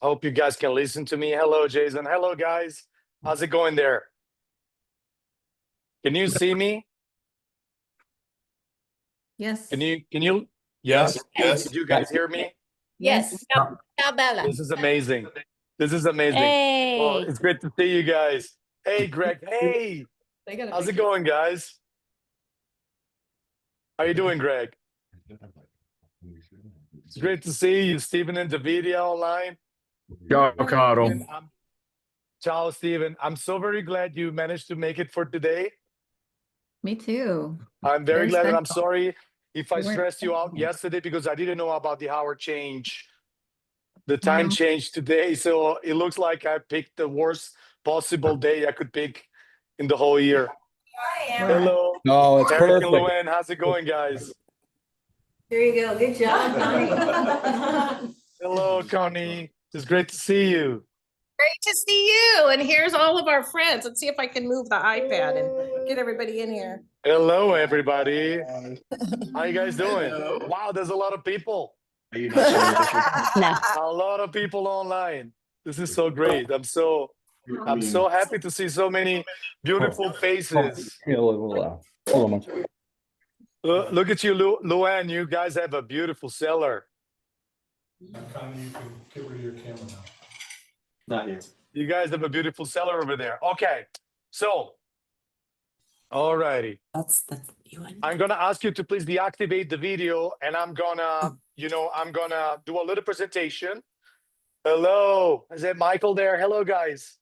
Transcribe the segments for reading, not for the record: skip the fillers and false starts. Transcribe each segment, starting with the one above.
I hope you guys can listen to me. Hello, Jason. Hello, guys. How's it going there? Can you see me? Yes. Can you? Yes, Yeah. yes. Did you guys hear me? Yes. Ciao, Bella. This is amazing. This is amazing. Well, Hey. it's great to see you guys. Hey, Greg. Hey, They got a how's it picture. going, guys? How you doing, Greg? It's great to see you, Stephen and Davidia online. Ciao, caro. Stephen, ciao, Stephen. I'm so very glad you managed to make it for today. Me too. I'm very glad, and I'm special. sorry if I You weren't stressed you out expecting it. yesterday because I didn't know about the hour change, the time No. change today. So it looks like I picked the worst possible day I could pick in the whole year. Hello, No, it's Eric and perfect. Luann. How's it going, guys? There you go. Good job, Connie. Hello, Connie. It's great to see you. Great to see you. And here's all of our friends. Let's see if I can move the iPad and get everybody in here. Hello, everybody. How you guys doing? Wow, there's a lot of people. Are you not showing us your- No. A lot of people online. This is so great. I'm so happy to see so many beautiful faces. Here, hold on. Look at you, Luann. You guys have a beautiful cellar. Connie, you can get rid of your camera now. Not here. You guys have a beautiful cellar over there. Okay, so, all righty. That's you. I'm gonna ask you to please deactivate the video, and I'm gonna do a little presentation. Hello, is it Michael there? Hello, guys.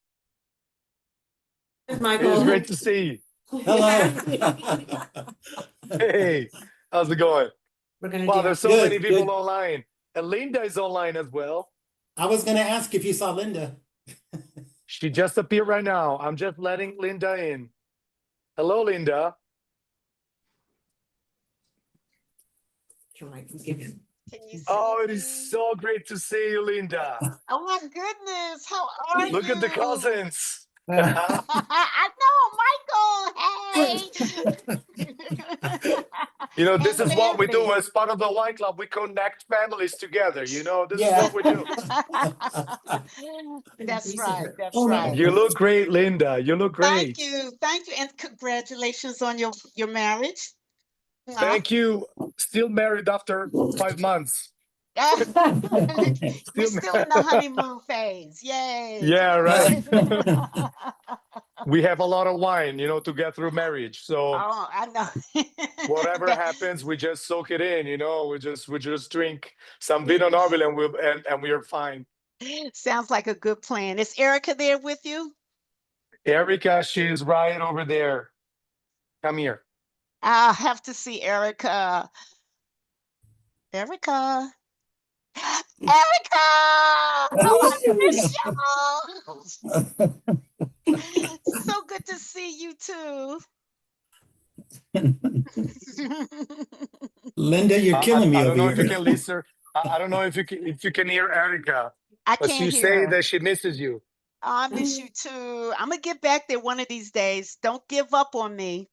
Michael. It's great to see you. Hello. Hey, how's it going? We're gonna Wow, do there's so good, many people good. online. And Linda is online as well. I was gonna ask if you saw Linda. She just appeared right now. I'm just letting Linda in. Hello, Linda. Can you see? Oh, it is so great to see you, Linda. Oh my goodness. How are you? Look at the cousins. I know, Michael. Hey. You know, this is what we do as part of the wine club. We connect families together. You know, this is what we do. That's right. That's Oh, no. right. You look great, Linda. You look great. Thank you. Thank you. And congratulations on your marriage. Thank you. Still married after 5 months. We're still in the honeymoon phase. Yay. Yeah, right. We have a lot of wine, you know, to get through marriage. So Oh, I know. whatever happens, we just soak it in, you know. We just drink some Pinot Noir and we are fine. Sounds like a good plan. Is Erica there with you? Erica, she's right over there. Come here. I'll have to see Erica. Erica. Erica! Oh, I miss y'all. So good to see you too. Linda, you're killing me I don't know over if you here. can listen. I don't know if you can hear Erica, I but can't she hear say her. that she misses you. Oh, I miss you too. I'm gonna get back there one of these days. Don't give up on me.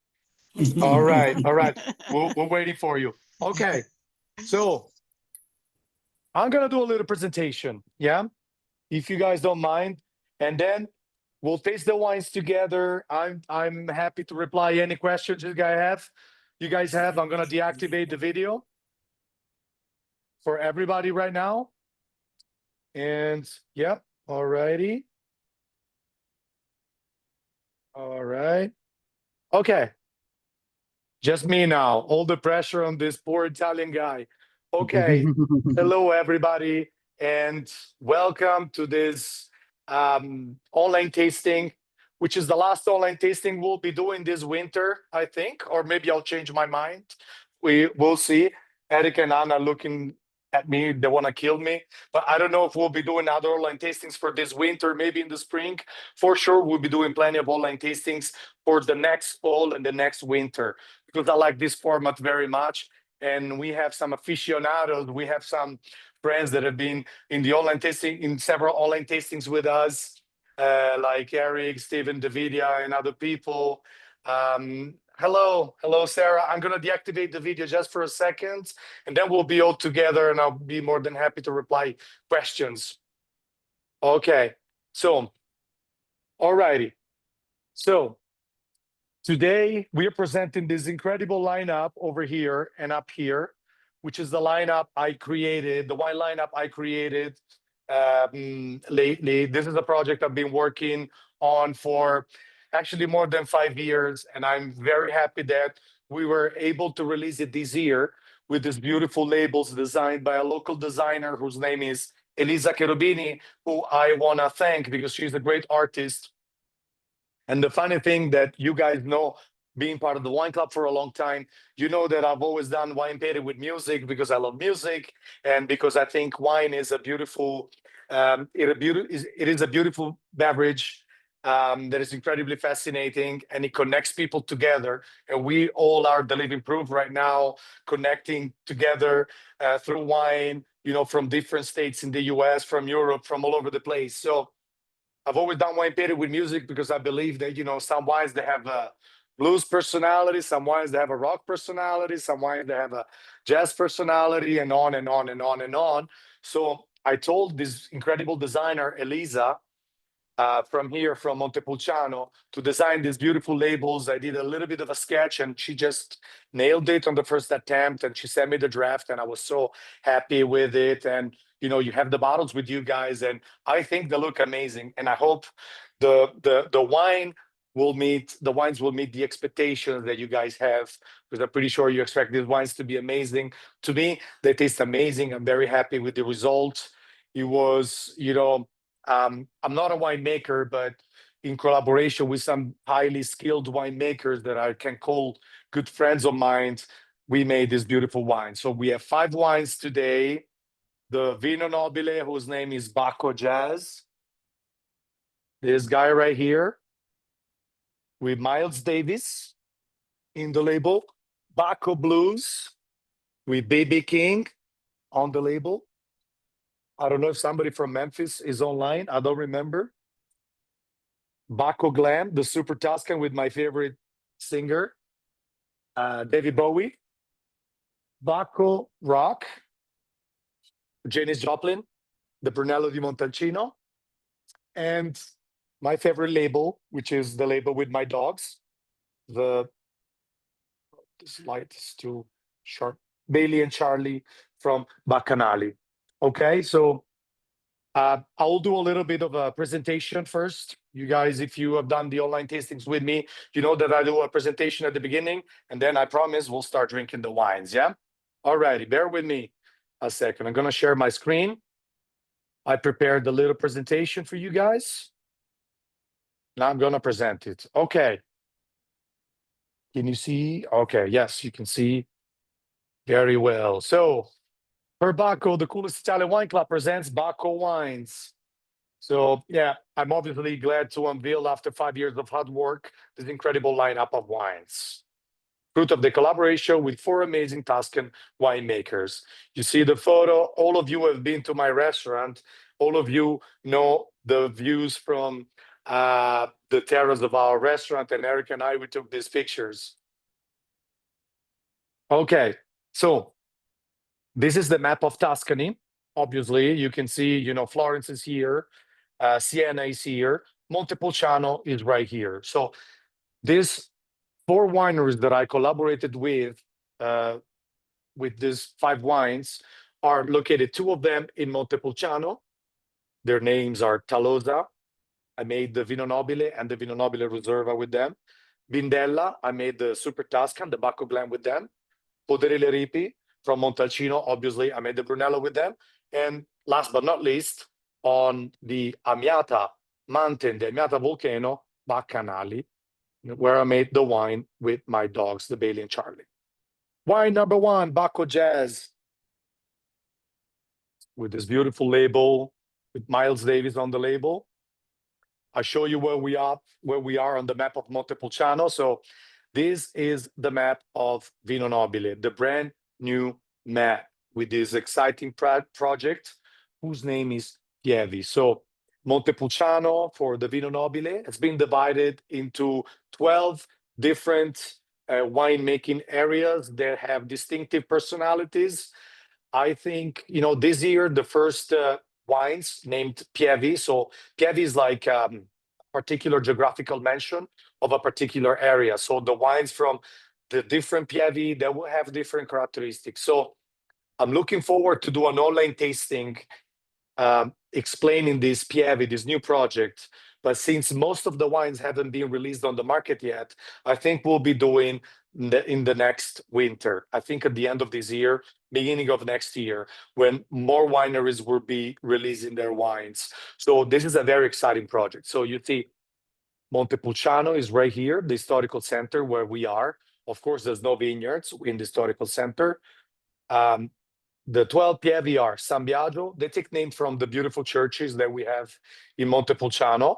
All right, all right. We're waiting for you. Okay, so I'm gonna do a little presentation, yeah, if you guys don't mind, and then we'll taste the wines together. I'm happy to reply any questions you guys have. I'm gonna deactivate the video for everybody right now, and yeah, all righty, all right, okay. Just me now. All the pressure on this poor Italian guy. Okay. Hello, everybody, and welcome to this online tasting, which is the last online tasting we'll be doing this winter, I think, or maybe I'll change my mind. We'll see. Eric and Anna looking at me, they want to kill me, but I don't know if we'll be doing other online tastings for this winter, maybe in the spring. For sure, we'll be doing plenty of online tastings for the next fall and the next winter, because I like this format very much. And we have some aficionados, we have some friends that have been in the online tasting, in several online tastings with us, like Eric, Stephen, Davidia, and other people. Hello, Sarah. I'm gonna deactivate the video just for a second, and then we'll be all together, and I'll be more than happy to reply questions. Okay, so, alrighty. So today we are presenting this incredible lineup over here and up here, which is the lineup I created, the wine lineup I created lately. This is a project I've been working on for actually more than 5 years, and I'm very happy that we were able to release it this year with these beautiful labels designed by a local designer whose name is Elisa Cherubini, who I want to thank because she's a great artist. And the funny thing that you guys know, being part of the wine club for a long time, you know that I've always done wine pairing with music because I love music and because I think wine is a beautiful, it is a beautiful beverage that is incredibly fascinating, and it connects people together. And we all are the living proof right now, connecting together through wine, you know, from different states in the US, from Europe, from all over the place. So I've always done wine pairing with music because I believe that, you know, some wines they have a blues personality, some wines they have a rock personality, some wines they have a jazz personality, and on and on and on and on. So I told this incredible designer, Elisa, from here, from Montepulciano, to design these beautiful labels. I did a little bit of a sketch and she just nailed it on the first attempt, and she sent me the draft and I was so happy with it. And you know, you have the bottles with you guys, and I think they look amazing, and I hope the wines will meet the expectations that you guys have, because I'm pretty sure you expect these wines to be amazing. To me, they taste amazing. I'm very happy with the results. It was, you know, I'm not a winemaker, but in collaboration with some highly skilled winemakers that I can call good friends of mine, we made this beautiful wine. So we have 5 wines today. The Vino Nobile, whose name is Bacco Jazz. This guy right here with Miles Davis in the label. Bacco Blues with BB King on the label. I don't know if somebody from Memphis is online. I don't remember. Bacco Glam, the Super Tuscan with my favorite singer, David Bowie. Bacco Rock, Janis Joplin, the Brunello di Montalcino. And my favorite label, which is the label with my dogs. This light is too sharp. Bailey and Charlie from Bacchanali. Okay, so I'll do a little bit of a presentation first. You guys, if you have done the online tastings with me, you know that I do a presentation at the beginning, and then I promise we'll start drinking the wines, yeah? Alrighty, bear with me a second. I'm gonna share my screen. I prepared a little presentation for you guys. Now I'm gonna present it. Okay. Can you see? Okay, yes, you can see very well. So, Perbacco, the coolest Italian wine club, presents BaccoWines. So, yeah, I'm obviously glad to unveil, after 5 years of hard work, this incredible lineup of wines. Fruit of the collaboration with 4 amazing Tuscan winemakers. You see the photo. All of you have been to my restaurant. All of you know the views from the terrace of our restaurant, and Eric and I, we took these pictures. Okay, so this is the map of Tuscany. Obviously, you can see, you know, Florence is here, Siena is here, Montepulciano is right here. So these 4 wineries that I collaborated with these 5 wines are located, 2 of them in Montepulciano. Their names are Talosa. I made the Vino Nobile and the Vino Nobile Reserva with them. Bindella, I made the Super Tuscan, the Bacco Glen with them. Poderile Ripi from Montalcino, obviously, I made the Brunello with them. And last but not least, on the Amiata mountain, the Amiata volcano, Bacchanali, where I made the wine with my dogs, the Bailey and Charlie. Wine number 1, Bacco Jazz, with this beautiful label, with Miles Davis on the label. I show you where we are on the map of Montepulciano. So this is the map of Vino Nobile, the brand new map with this exciting project, whose name is Pievi. So Montepulciano, for the Vino Nobile, has been divided into 12 different winemaking areas that have distinctive personalities. I think, you know, this year, the first wines named Pievi. So Pievi is like particular geographical mention of a particular area. So the wines from the different Pievi, they will have different characteristics. So I'm looking forward to do an online tasting explaining this Pievi, this new project. But since most of the wines haven't been released on the market yet, I think we'll be doing in the next winter. I think at the end of this year, beginning of next year, when more wineries will be releasing their wines. So this is a very exciting project. So you see, Montepulciano is right here, the historical center where we are. Of course, there's no vineyards in the historical center. The 12 Pievi are San Biagio. They take name from the beautiful churches that we have in Montepulciano.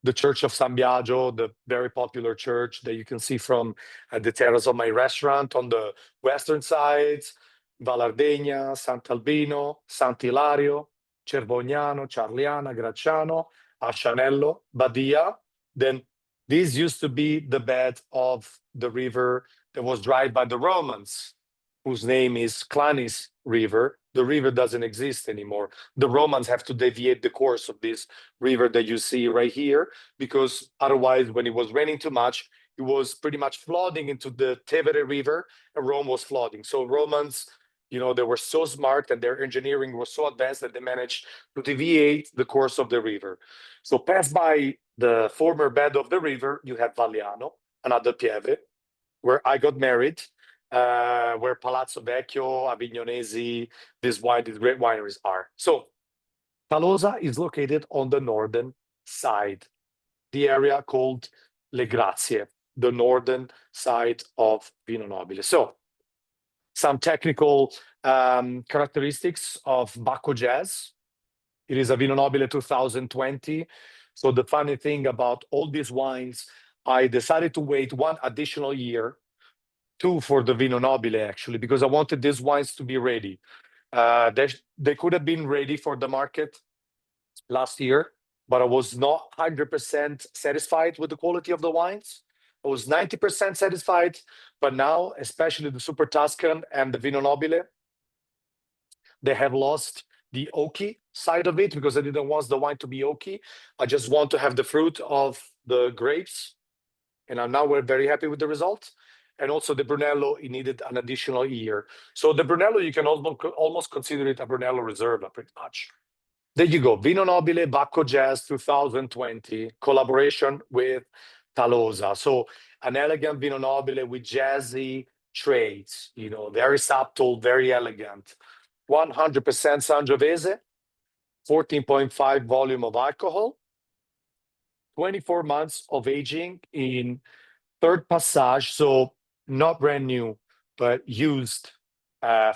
The Church of San Biagio, the very popular church that you can see from the terrace of my restaurant on the western side, Valardegna, Sant'Albino, Sant'Ilario, Cervognano, Ciarliana, Gracciano, Ascianello, Badia. Then this used to be the bed of the river that was dried by the Romans, whose name is Clanis River. The river doesn't exist anymore. The Romans have to deviate the course of this river that you see right here, because otherwise, when it was raining too much, it was pretty much flooding into the Tevere River, and Rome was flooding. So Romans, you know, they were so smart and their engineering was so advanced that they managed to deviate the course of the river. So pass by the former bed of the river, you have Valliano, another Pieve, where I got married, where Palazzo Vecchio, Avignonesi, these great wineries are. So Talosa is located on the northern side, the area called Le Grazie, the northern side of Vino Nobile. So some technical characteristics of Bacco Jazz. It is a Vino Nobile 2020. So the funny thing about all these wines, I decided to wait one additional year, two for the Vino Nobile actually, because I wanted these wines to be ready. They could have been ready for the market last year, but I was not 100% satisfied with the quality of the wines. I was 90% satisfied, but now, especially the Super Tuscan and the Vino Nobile, they have lost the oaky side of it because I didn't want the wine to be oaky. I just want to have the fruit of the grapes. And now we're very happy with the result. And also the Brunello, it needed an additional year. So the Brunello, you can almost consider it a Brunello Reserva, pretty much. There you go, Vino Nobile Bacco Jazz 2020, collaboration with Talosa. So an elegant Vino Nobile with jazzy traits, you know, very subtle, very elegant. 100% Sangiovese, 14.5 volume of alcohol, 24 months of aging in third passage, so not brand new, but used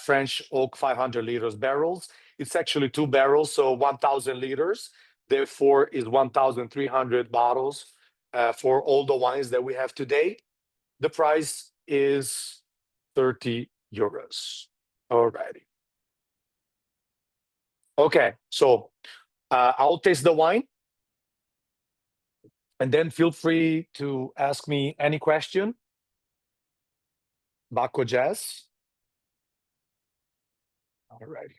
French oak 500 liters barrels. It's actually 2 barrels, so 1,000 liters. Therefore, is 1,300 bottles for all the wines that we have today. The price is 30 euros. Alrighty. Okay, so I'll taste the wine. And then feel free to ask me any question. Bacco Jazz. All righty.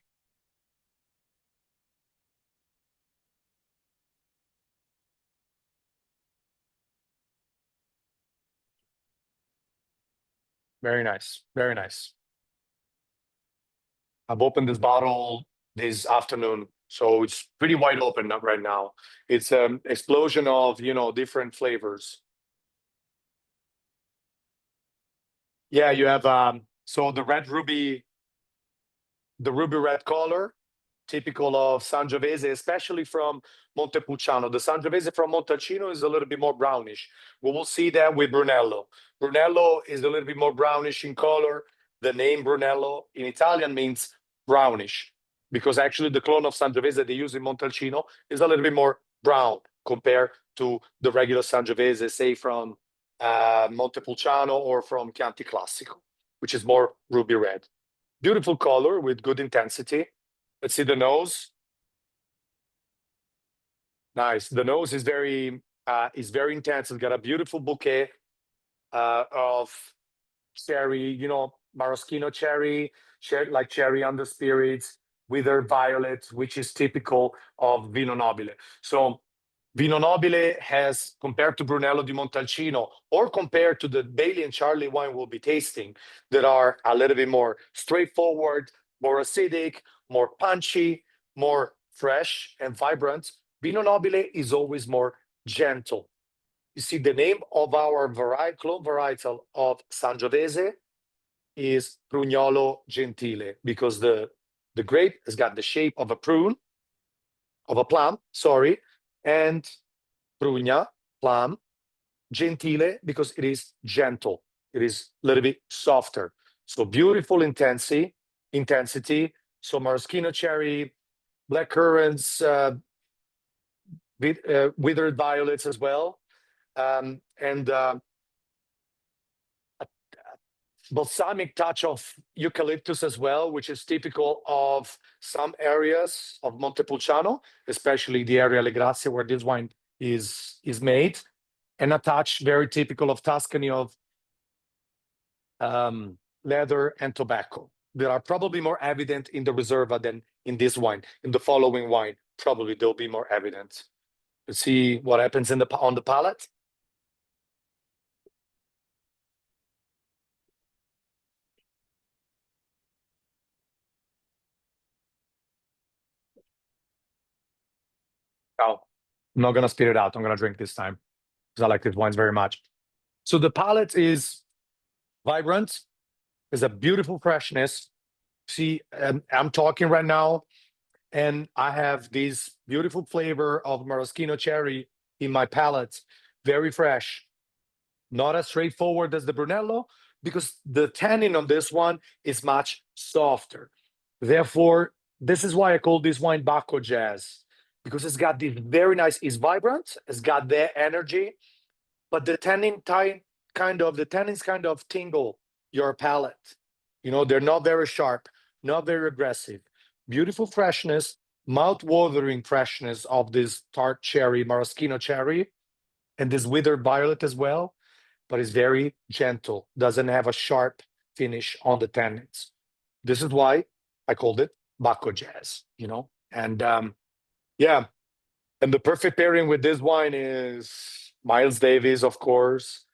Very nice. Very nice. I've opened this bottle this afternoon, so it's pretty wide open right now. It's an explosion of, you know, different flavors. Yeah, you have so the ruby red color, typical of Sangiovese, especially from Montepulciano. The Sangiovese from Montalcino is a little bit more brownish. We will see that with Brunello. Brunello is a little bit more brownish in color. The name Brunello in Italian means brownish, because actually the clone of Sangiovese they use in Montalcino is a little bit more brown compared to the regular Sangiovese, say from Montepulciano or from Chianti Classico, which is more ruby red. Beautiful color with good intensity. Let's see the nose. Nice. The nose is very intense. It's got a beautiful bouquet of cherry, you know, maraschino cherry, like cherry under spirits, withered violet, which is typical of Vino Nobile. So Vino Nobile has, compared to Brunello di Montalcino, or compared to the Bailey and Charlie wine we'll be tasting, that are a little bit more straightforward, more acidic, more punchy, more fresh and vibrant. Vino Nobile is always more gentle. You see, the name of our clone varietal of Sangiovese is Prugnolo Gentile, because the grape has got the shape of a plum, sorry, and Prugna, plum, Gentile, because it is gentle. It is a little bit softer. So beautiful intensity. So maraschino cherry, black currants, withered violets as well. And a balsamic touch of eucalyptus as well, which is typical of some areas of Montepulciano, especially the area Le Grazie where this wine is made, and a touch very typical of Tuscany of leather and tobacco. That are probably more evident in the Reserva than in this wine. In the following wine, probably they'll be more evident. Let's see what happens on the palate. Oh, I'm not gonna spit it out. I'm gonna drink this time because I like these wines very much. So the palate is vibrant. There's a beautiful freshness. See, I'm talking right now, and I have this beautiful flavor of maraschino cherry in my palate. Very fresh. Not as straightforward as the Brunello, because the tannin on this one is much softer. Therefore, this is why I call this wine Bacco Jazz, because it's got this very nice, it's vibrant, it's got their energy, but the tannins kind of tingle your palate. You know, they're not very sharp, not very aggressive. Beautiful freshness, mouth-watering freshness of this tart cherry, maraschino cherry, and this withered violet as well, but it's very gentle, doesn't have a sharp finish on the tannins. This is why I called it Bacco Jazz, you know? And yeah, and the perfect pairing with this wine is Miles Davis, of course.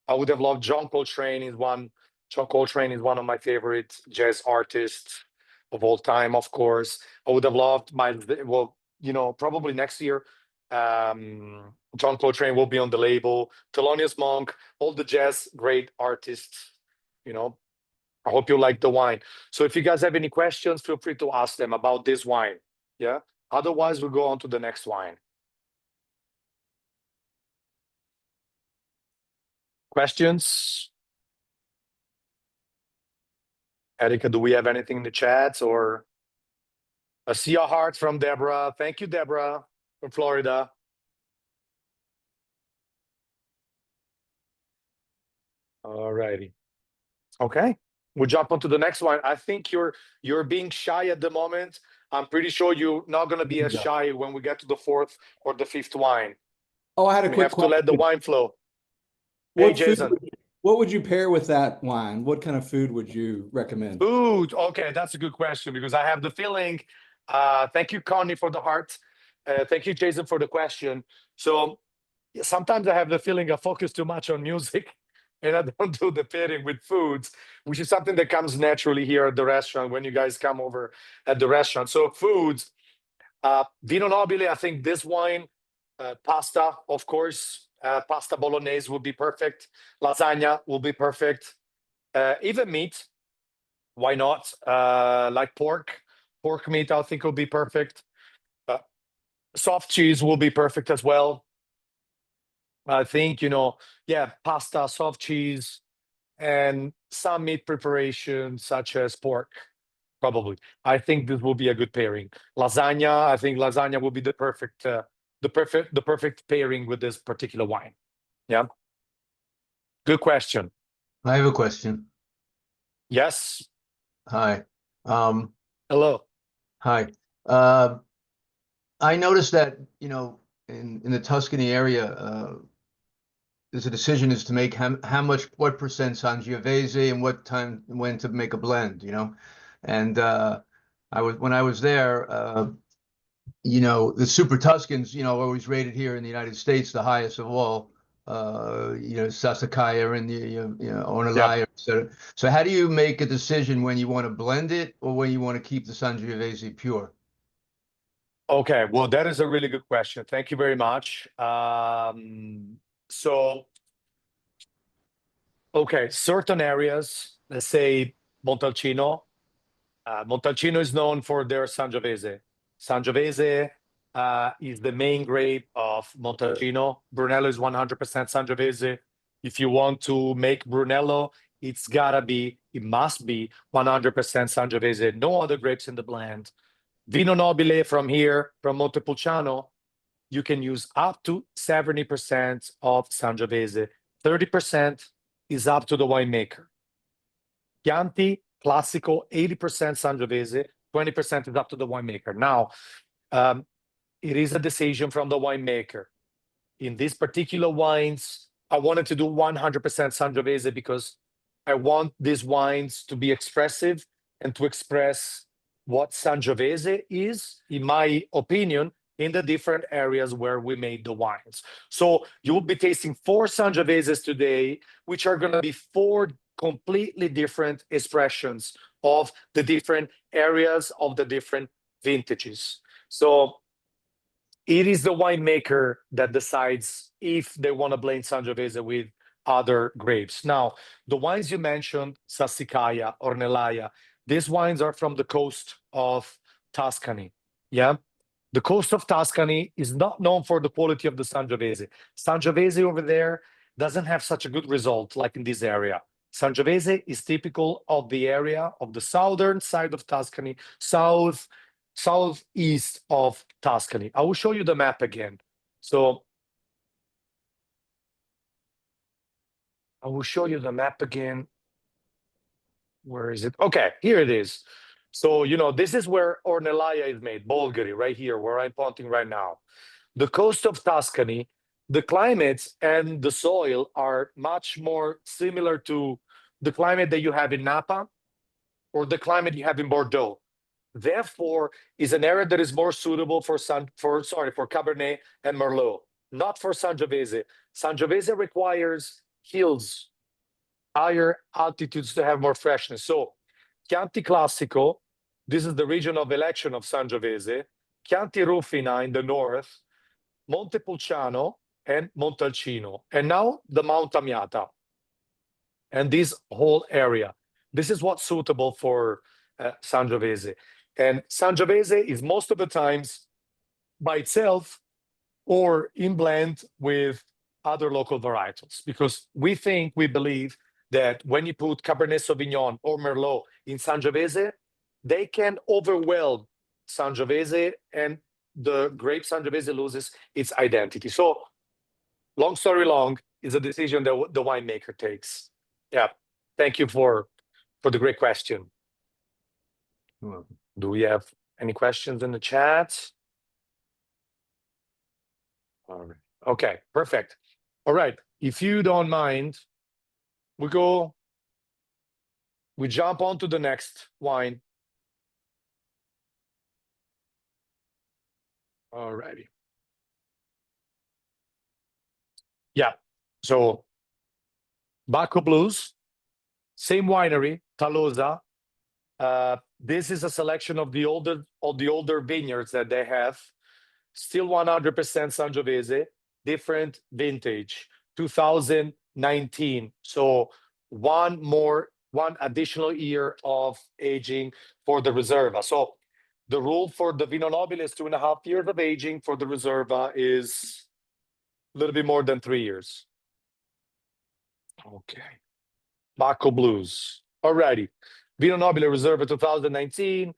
I would have loved John Coltrane is one. John Coltrane is one of my favorite jazz artists of all time, of course. I would have loved well, you know, probably next year. John Coltrane will be on the label. Thelonious Monk, all the jazz great artists, you know. I hope you like the wine. So if you guys have any questions, feel free to ask them about this wine. Yeah. Otherwise, we'll go on to the next wine. Questions? Erica, do we have anything in the chat, or I see a heart from Deborah. Thank you, Deborah, from Florida. All righty. Okay, we'll jump on to the next one. I think you're being shy at the moment. I'm pretty sure you're not going to be as shy when we get to the fourth or the fifth wine. Oh, I had a We quick have to question. let the wine flow. Hey, Jason. What would you pair with that wine? What kind of food would you recommend? Food. Okay, that's a good question, because I have the feeling. Thank you, Connie, for the heart. Thank you, Jason, for the question. So sometimes I have the feeling I focus too much on music and I don't do the pairing with foods, which is something that comes naturally here at the restaurant when you guys come over at the restaurant. So foods, Vino Nobile, I think this wine, pasta, of course, pasta bolognese would be perfect. Lasagna will be perfect. Even meat, why not? Like pork meat, I think will be perfect. Soft cheese will be perfect as well. I think, you know, yeah, pasta, soft cheese, and some meat preparation such as pork, probably. I think this will be a good pairing. Lasagna, I think lasagna will be the perfect pairing with this particular wine. Yeah. Good question. I have a question. Yes. Hi. Hello. Hi. I noticed that, you know, in the Tuscany area, there's a decision is to make what percent Sangiovese and when to make a blend, you know. And I when I was there, you know, the Super Tuscans, you know, always rated here in the United States the highest of all. You know, Sassicaia and the Ornellaia, et cetera. So how do you make a decision when you want to blend it or when you want to keep the Sangiovese pure? Okay, well, that is a really good question. Thank you very much. So, okay, certain areas, let's say Montalcino. Montalcino is known for their Sangiovese. Sangiovese is the main grape of Montalcino. Brunello is 100% Sangiovese. If you want to make Brunello, it must be 100% Sangiovese. No other grapes in the blend. Vino Nobile from here, from Montepulciano, you can use up to 70% of Sangiovese. 30% is up to the winemaker. Chianti, Classico, 80% Sangiovese, 20% is up to the winemaker. Now, it is a decision from the winemaker. In these particular wines, I wanted to do 100% Sangiovese because I want these wines to be expressive and to express what Sangiovese is, in my opinion, in the different areas where we made the wines. So you will be tasting 4 Sangioveses today, which are going to be 4 completely different expressions of the different areas of the different vintages. So it is the winemaker that decides if they want to blend Sangiovese with other grapes. Now, the wines you mentioned, Sassicaia, Ornellaia, these wines are from the coast of Tuscany. Yeah. The coast of Tuscany is not known for the quality of the Sangiovese. Sangiovese over there doesn't have such a good result like in this area. Sangiovese is typical of the area of the southern side of Tuscany, southeast of Tuscany. I will show you the map again. So I will show you the map again. Where is it? Okay, here it is. So, you know, this is where Ornellaia is made, Bolgheri, right here, where I'm pointing right now. The coast of Tuscany, the climates and the soil are much more similar to the climate that you have in Napa or the climate you have in Bordeaux. Therefore, is an area that is more suitable for Cabernet and Merlot, not for Sangiovese. Sangiovese requires hills, higher altitudes to have more freshness. So, Chianti Classico, this is the region of election of Sangiovese, Chianti Rufina in the north, Montepulciano and Montalcino, and now the Mount Amiata, and this whole area. This is what's suitable for Sangiovese. And Sangiovese is most of the times by itself or in blend with other local varietals, because we believe that when you put Cabernet Sauvignon or Merlot in Sangiovese, they can overwhelm Sangiovese and the grape Sangiovese loses its identity. So, long story long, is a decision that the winemaker takes. Yeah, thank you for the great question. You're welcome. Do we have any questions in the chat? All right. Okay, perfect. All right, if you don't mind, we jump on to the next wine. All righty. Yeah, so Bacco Blues, same winery, Talosa. This is a selection of the older vineyards that they have. Still 100% Sangiovese, different vintage, 2019. So one additional year of aging for the Reserva. So the rule for the Vino Nobile is 2.5 years of aging. For the Reserva is a little bit more than 3 years. Okay. Bacco Blues. Alrighty. Vino Nobile Reserva 2019.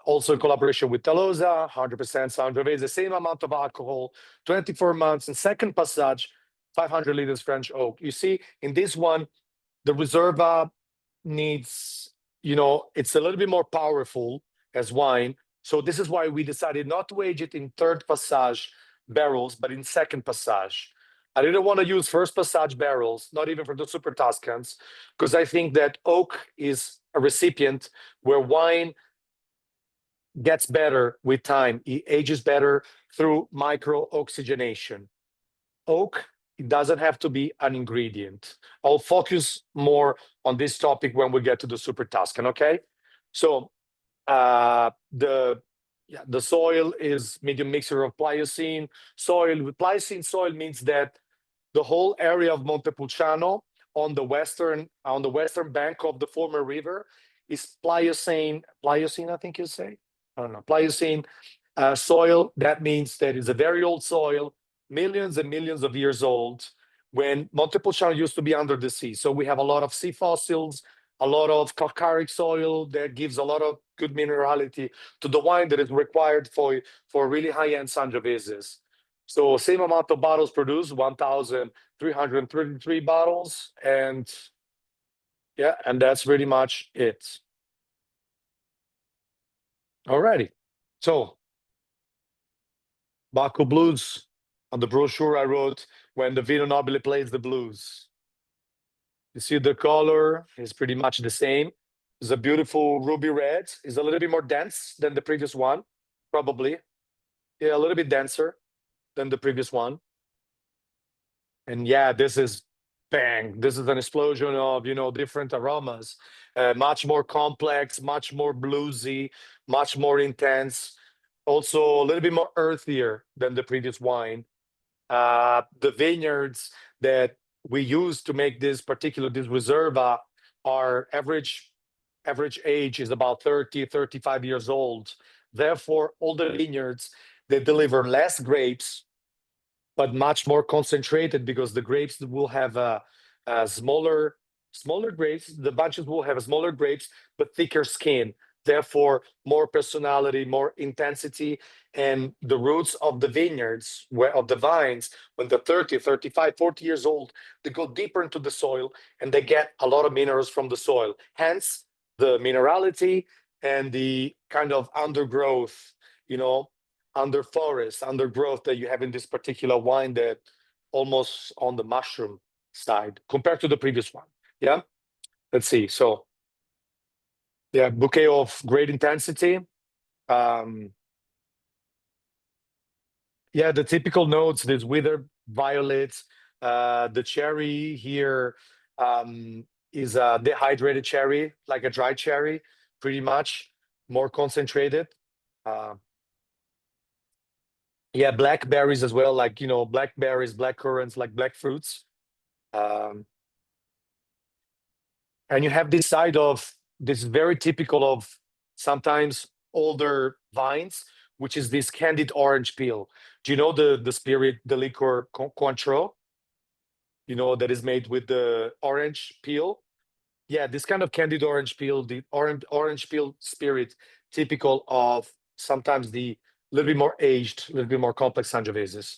Also in collaboration with Talosa, 100% Sangiovese, the same amount of alcohol, 24 months, and second passage, 500 liters French oak. You see, in this one, the Reserva needs, it's a little bit more powerful as wine. So this is why we decided not to age it in third passage barrels, but in second passage. I didn't want to use first passage barrels, not even for the Super Tuscans, because I think that oak is a recipient where wine gets better with time. It ages better through micro-oxygenation. Oak, it doesn't have to be an ingredient. I'll focus more on this topic when we get to the Super Tuscan, okay? So the soil is medium mixture of Pliocene soil. Pliocene soil means that the whole area of Montepulciano on the western bank of the former river is Pliocene, I think you say? I don't know, Pliocene soil. That means that it's a very old soil, millions and millions of years old, when Montepulciano used to be under the sea. So we have a lot of sea fossils, a lot of calcaric soil that gives a lot of good minerality to the wine that is required for really high-end Sangioveses. So same amount of bottles produced, 1,333 bottles, and yeah, and that's pretty much it. Alrighty, so Bacco Blues. On the brochure I wrote, when the Vino Nobile plays the blues. You see the color is pretty much the same. It's a beautiful ruby red. It's a little bit more dense than the previous one, probably. Yeah, a little bit denser than the previous one. And yeah, this is bang. This is an explosion of, different aromas. Much more complex, much more bluesy, much more intense. Also a little bit more earthier than the previous wine. The vineyards that we use to make this Reserva, our average age is about 35 years old. Therefore, all the vineyards, they deliver less grapes, but much more concentrated, because the grapes will have a smaller grapes. The bunches will have smaller grapes, but thicker skin. Therefore, more personality, more intensity, and the roots of the vineyards, of the vines, when they're 30, 35, 40 years old, they go deeper into the soil and they get a lot of minerals from the soil. Hence, the minerality and the kind of undergrowth, under forest, undergrowth that you have in this particular wine, that almost on the mushroom side compared to the previous one. Yeah, let's see. So yeah, bouquet of great intensity. Yeah, the typical notes, this withered violet, the cherry here is a dehydrated cherry, like a dry cherry, pretty much more concentrated. Yeah, blackberries as well, like, blackberries, black currants, like black fruits. And you have this side of this very typical of sometimes older vines, which is this candied orange peel. Do you know the spirit, the liquor Cointreau? That is made with the orange peel. Yeah, this kind of candied orange peel, the orange peel spirit, typical of sometimes the little bit more aged, a little bit more complex Sangioveses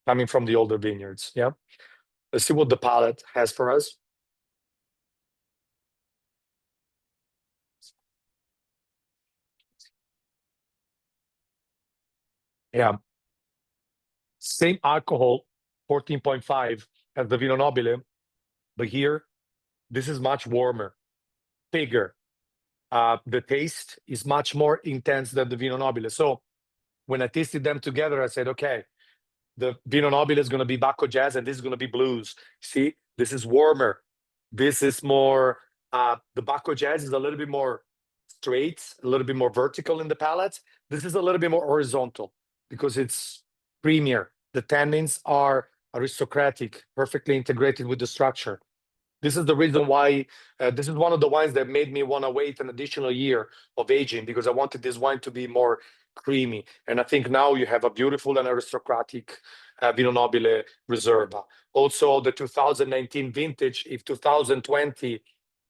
coming from the older vineyards. Yeah, let's see what the palate has for us. Yeah, same alcohol, 14.5 as the Vino Nobile, but here this is much warmer, bigger. The taste is much more intense than the Vino Nobile. So when I tasted them together, I said, okay, the Vino Nobile is going to be Bacco Jazz and this is going to be blues. See, this is warmer. This is more, the Bacco Jazz is a little bit more straight, a little bit more vertical in the palate. This is a little bit more horizontal because it's creamier. The tannins are aristocratic, perfectly integrated with the structure. This is the reason why this is one of the wines that made me want to wait an additional year of aging, because I wanted this wine to be more creamy. And I think now you have a beautiful and aristocratic Vino Nobile Reserva. Also, the 2019 vintage, if 2020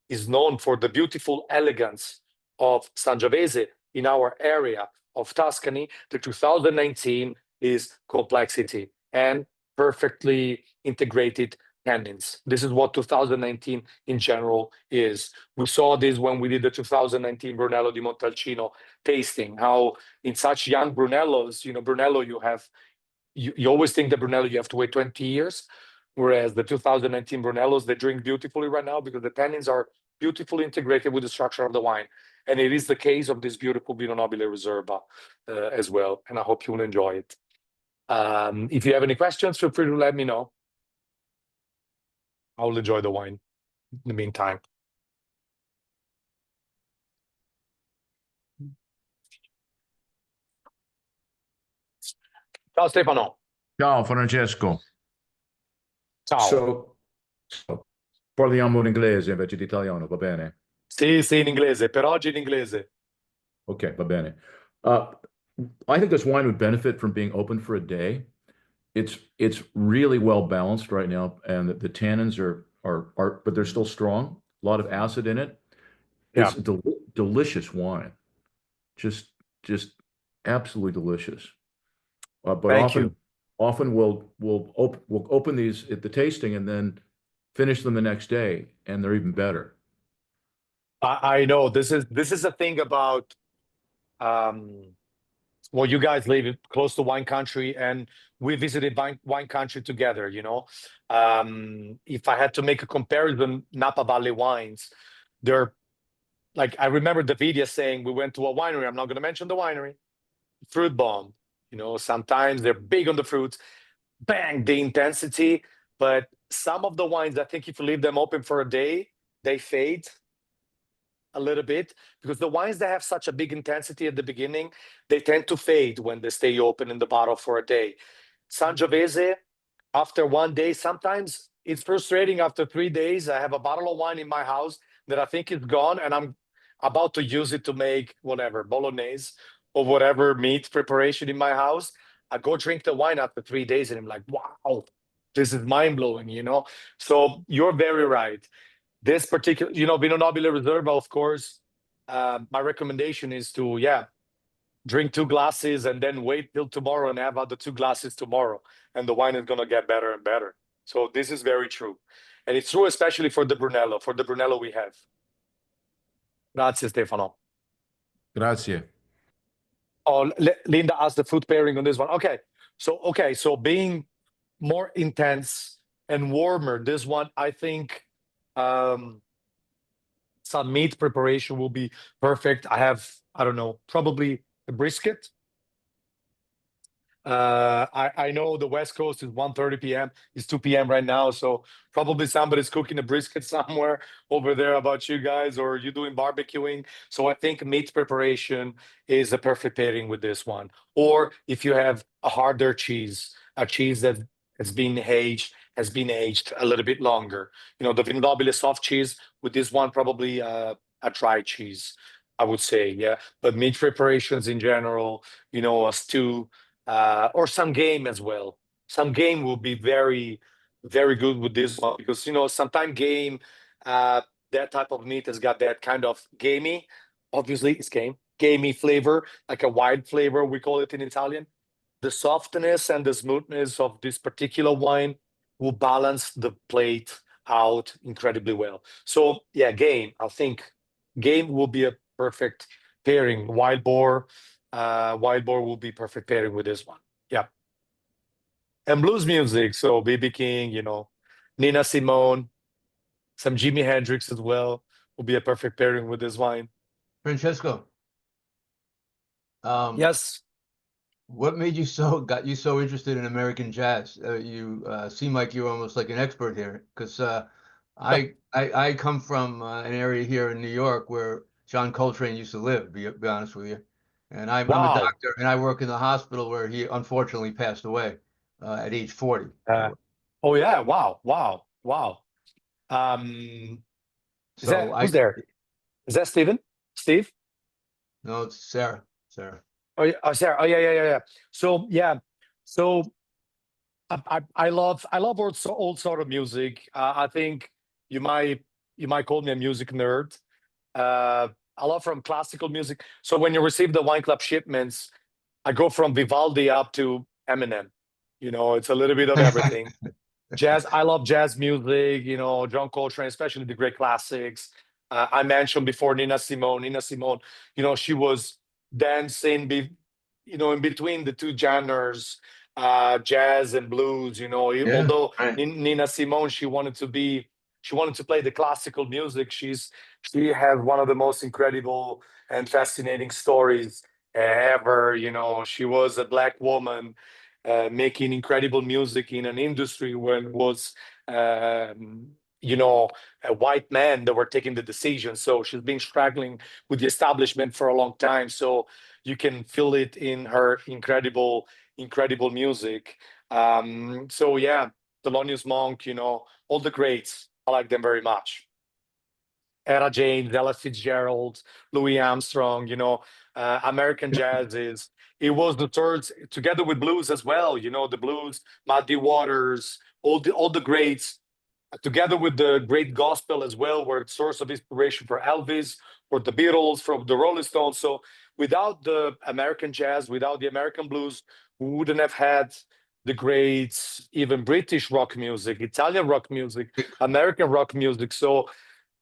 is known for the beautiful elegance of Sangiovese in our area of Tuscany, the 2019 is complexity and perfectly integrated tannins. This is what 2019 in general is. We saw this when we did the 2019 Brunello di Montalcino tasting, how in such young Brunellos, Brunello, you always think that Brunello, you have to wait 20 years. Whereas the 2019 Brunellos, they drink beautifully right now because the tannins are beautifully integrated with the structure of the wine. And it is the case of this beautiful Vino Nobile Reserva as well. And I hope you will enjoy it. If you have any questions, feel free to let me know. I will enjoy the wine in the meantime. Ciao Stefano. Ciao Francesco. Ciao. Parliamo in inglese invece di italiano, va bene? Sì, sì, in inglese. Per oggi in inglese. Okay, va bene. I think this wine would benefit from being open for a day. It's really well balanced right now, and the tannins are but they're still strong. A lot of acid in it. It's delicious wine. Just absolutely delicious. But Thank you. often we'll open these at the tasting and then finish them the next day, and they're even better. I know this is a thing about well, you guys live close to wine country, and we visited wine country together, you know. If I had to make a comparison, Napa Valley wines, they're like, I remember Davidia saying we went to a winery, I'm not going to mention the winery, fruit bomb, you know. Sometimes they're big on the fruits, bang, the intensity, but some of the wines, I think if you leave them open for a day, they fade a little bit, because the wines that have such a big intensity at the beginning, they tend to fade when they stay open in the bottle for a day. Sangiovese, after one day, sometimes it's frustrating. After 3 days, I have a bottle of wine in my house that I think is gone, and I'm about to use it to make whatever, bolognese or whatever meat preparation in my house. I go drink the wine after 3 days, and I'm like, wow, this is mind-blowing, you know? So you're very right. This particular, you know, Vino Nobile Reserva, of course, my recommendation is to, drink 2 glasses and then wait till tomorrow and have other 2 glasses tomorrow. And the wine is going to get better and better. So this is very true. And it's true, especially for the Brunello. For the Brunello we have. Grazie, Stefano. Grazie. Oh, Linda asked the food pairing on this one. Okay. So being more intense and warmer, this one, I think, some meat preparation will be perfect. I have, I don't know, probably a brisket. I know the West Coast is 1:30 p.m. It's 2 p.m. right now, so probably somebody's cooking a brisket somewhere over there about you guys, or you doing barbecuing. So I think meat preparation is a perfect pairing with this one. Or if you have a harder cheese, a cheese that has been aged a little bit longer. You know, the Vino Nobile soft cheese, with this one probably a dry cheese, I would say, yeah. But meat preparations in general, you know, a stew. Or some game as well. Some game will be very, very good with this one, because, you know, sometimes game, that type of meat has got that kind of gamey, obviously it's gamey flavor, like a wild flavor, we call it in Italian. The softness and the smoothness of this particular wine will balance the plate out incredibly well. So yeah, game, I think game will be a perfect pairing. Wild boar will be perfect pairing with this one. Yeah. And blues music, so BB King, you know, Nina Simone, some Jimi Hendrix as well will be a perfect pairing with this wine. Francesco, Yes. what got you so interested in American jazz? You seem like you're almost like an expert here, because I come from an area here in New York where John Coltrane used to live, be honest with you. And I'm a Wow. doctor, and I work in the hospital where he unfortunately passed away at age 40. Oh yeah, wow. Who's there? Is that Steven? Steve? No, it's Sarah. Oh, yeah, Sarah. Oh yeah. So yeah, so I love old sort of music. I think you might call me a music nerd. I love from classical music. So when you receive the wine club shipments, I go from Vivaldi up to Eminem. You know, it's a little bit of everything. Jazz, I love jazz music, you know, John Coltrane, especially the great classics. I mentioned before Nina Simone. Nina Simone, you know, she was dancing, in between the two genres, jazz and blues. You know, although right. Nina Simone, she wanted to play the classical music. She's She has one of the most incredible and fascinating stories ever. You know, she was a Black woman making incredible music in an industry when it was, you know, a white man that were taking the decision. So she's been struggling with the establishment for a long time. So you can feel it in her incredible music. So yeah, Thelonious Monk, you know, all the greats. I like them very much. Etta James, Ella Fitzgerald, Louis Armstrong, you know, American jazz is, it was the third, together with blues as well, you know, the blues, Muddy Waters, all the greats, together with the great gospel as well, were a source of inspiration for Elvis, for the Beatles, for the Rolling Stones. So without the American jazz, without the American blues, we wouldn't have had the greats, even British rock music, Italian rock music, American rock music. So,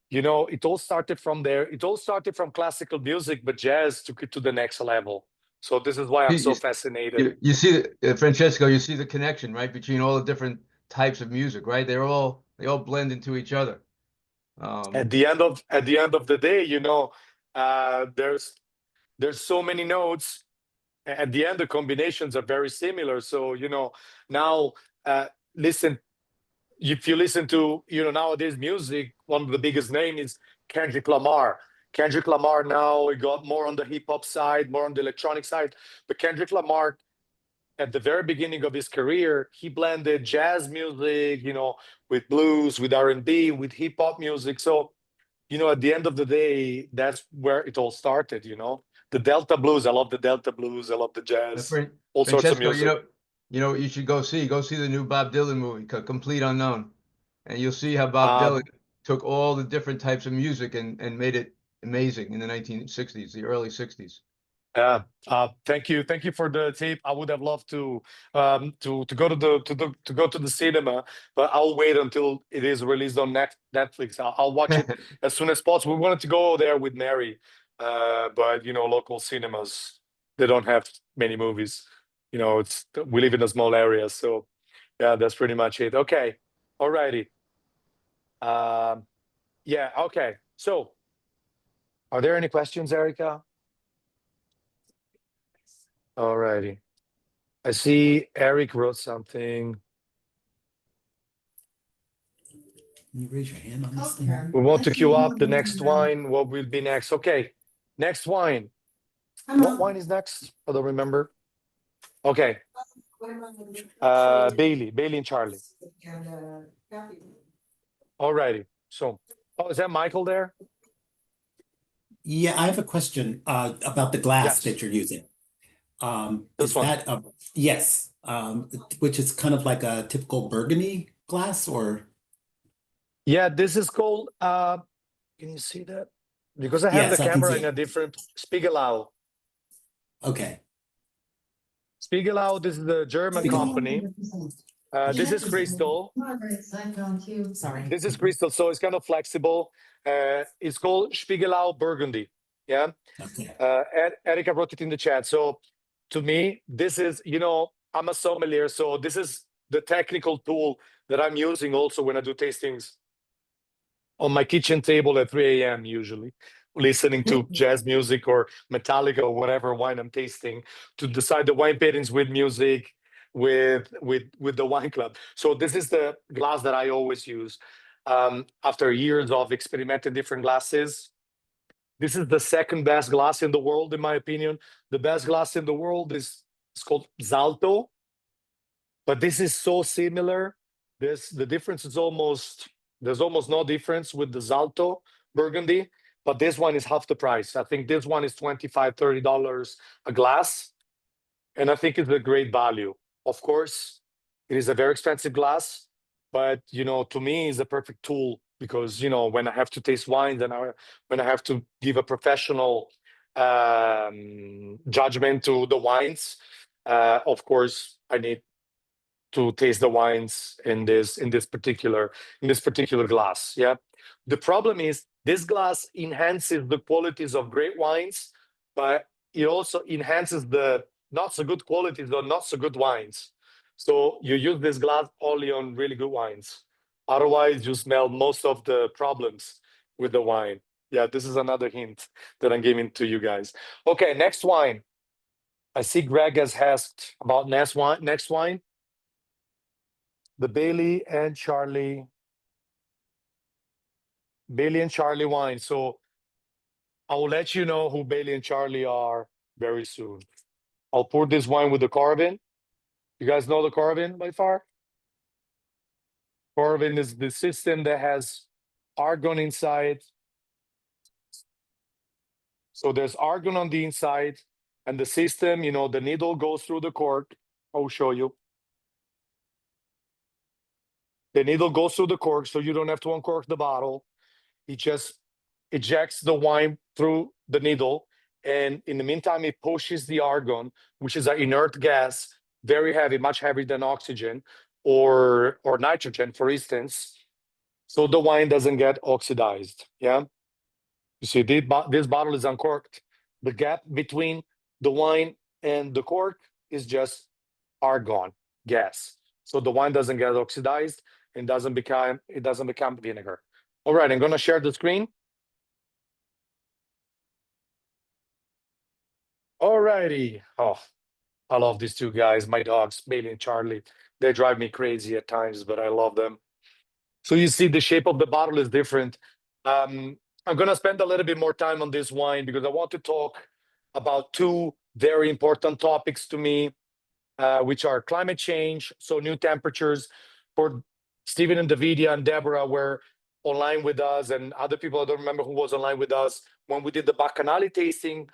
you know, it all started from there. It all started from classical music, but jazz took it to the next level. So this is why I'm so fascinated. You see, Francesco, you see the connection, right, between all the different types of music, right? They all blend into each other. At the end of the day, you know, there's so many notes. At the end, the combinations are very similar. So, you know, now listen, if you listen to, you know, nowadays music, one of the biggest names is Kendrick Lamar. Kendrick Lamar now, he got more on the hip hop side, more on the electronic side. But Kendrick Lamar, at the very beginning of his career, he blended jazz music, you know, with blues, with R&B, with hip hop music. So, you know, at the end of the day, that's where it all started, you know. The Delta blues, I love the Delta blues, I love the jazz, all sorts of Francesco, music. you know, you should go see the new Bob Dylan movie, Complete Unknown, and you'll see how Bob Um, Dylan took all the different types of music and made it amazing in the 1960s, the early 60s. Thank you for the tip. I would have loved to go to the cinema, but I'll wait until it is released on Netflix. I'll watch it as soon as possible. We wanted to go there with Mary, but you know, local cinemas, they don't have many movies. You know, we live in a small area, so yeah, that's pretty much it. Okay, alrighty. Yeah, okay. So, are there any questions, Erica? Alrighty. I see Eric wrote something. Can you raise your hand on this thing? We want to queue up the next wine. What will be next? Okay, next wine. What wine is next? I don't remember. Okay, Bailey and Charlie. Alrighty. So, oh, is that Michael there? Yeah, I have a question about the glass Yes. that you're using. This Is one. that yes, which is kind of like a typical Burgundy glass, or Yeah, this is called. Can you see that? Because I have Yes, the I can camera see in it. a different Spiegelau. Okay. Spiegelau. This is the German company. This is crystal. Sorry. This is crystal, so it's kind of flexible. It's called Spiegelau Burgundy. Yeah. Okay. Erica wrote it in the chat. So to me, this is, you know, I'm a sommelier, so this is the technical tool that I'm using also when I do tastings on my kitchen table at 3 a.m. usually, listening to jazz music or Metallica or whatever wine I'm tasting to decide the wine pairings with music, with the wine club. So this is the glass that I always use. After years of experimenting different glasses, this is the second best glass in the world, in my opinion. The best glass in the world is it's called Zalto, but this is so similar. The difference is there's almost no difference with the Zalto Burgundy, but this one is half the price. I think this one is $25-30 a glass, and I think it's a great value. Of course, it is a very expensive glass, but you know, to me, it's a perfect tool because you know when I have to taste wines and when I have to give a professional judgment to the wines, of course, I need to taste the wines in this particular glass. Yeah. The problem is this glass enhances the qualities of great wines, but it also enhances the not so good qualities or not so good wines. So you use this glass only on really good wines. Otherwise, you smell most of the problems with the wine. Yeah, this is another hint that I'm giving to you guys. Okay, next wine. I see Greg has asked about next wine. Next wine, the Bailey and Charlie wine. So I will let you know who Bailey and Charlie are very soon. I'll pour this wine with the Coravin. You guys know the Coravin by far? Coravin is the system that has argon inside. So there's argon on the inside, and the system, you know, the needle goes through the cork. I'll show you. The needle goes through the cork, so you don't have to uncork the bottle. It just ejects the wine through the needle, and in the meantime, it pushes the argon, which is an inert gas, very heavy, much heavier than oxygen or nitrogen, for instance, so the wine doesn't get oxidized. Yeah, you see, this bottle is uncorked. The gap between the wine and the cork is just argon gas, so the wine doesn't get oxidized and doesn't become vinegar. All right, I'm gonna share the screen. All righty. Oh, I love these two guys, my dogs, Bailey and Charlie. They drive me crazy at times, but I love them. So you see the shape of the bottle is different. I'm gonna spend a little bit more time on this wine because I want to talk about two very important topics to me, which are climate change, so new temperatures. For Stephen and Davidia and Deborah were online with us, and other people, I don't remember who was online with us, when we did the Bacchanali tasting,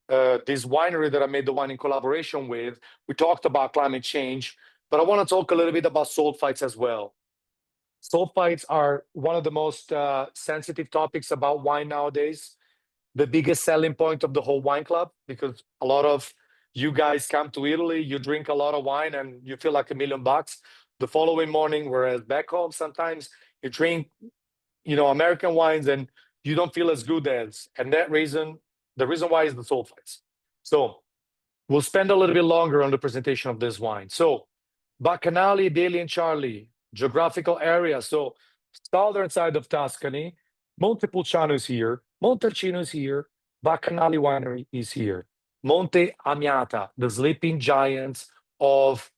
this winery that I made the wine in collaboration with, we talked about climate change, but I want to talk a little bit about sulfites as well. Sulfites are one of the most sensitive topics about wine nowadays. The biggest selling point of the whole wine club, because a lot of you guys come to Italy, you drink a lot of wine and you feel like $1,000,000 the following morning, whereas back home sometimes you drink, you know, American wines and you don't feel as good as. And the reason why is the sulfites. So we'll spend a little bit longer on the presentation of this wine. So Bacchanali, Bailey and Charlie, geographical area. So southern side of Tuscany, Montepulciano is here, Montalcino is here, Bacchanali Winery is here. Monte Amiata, the sleeping giants of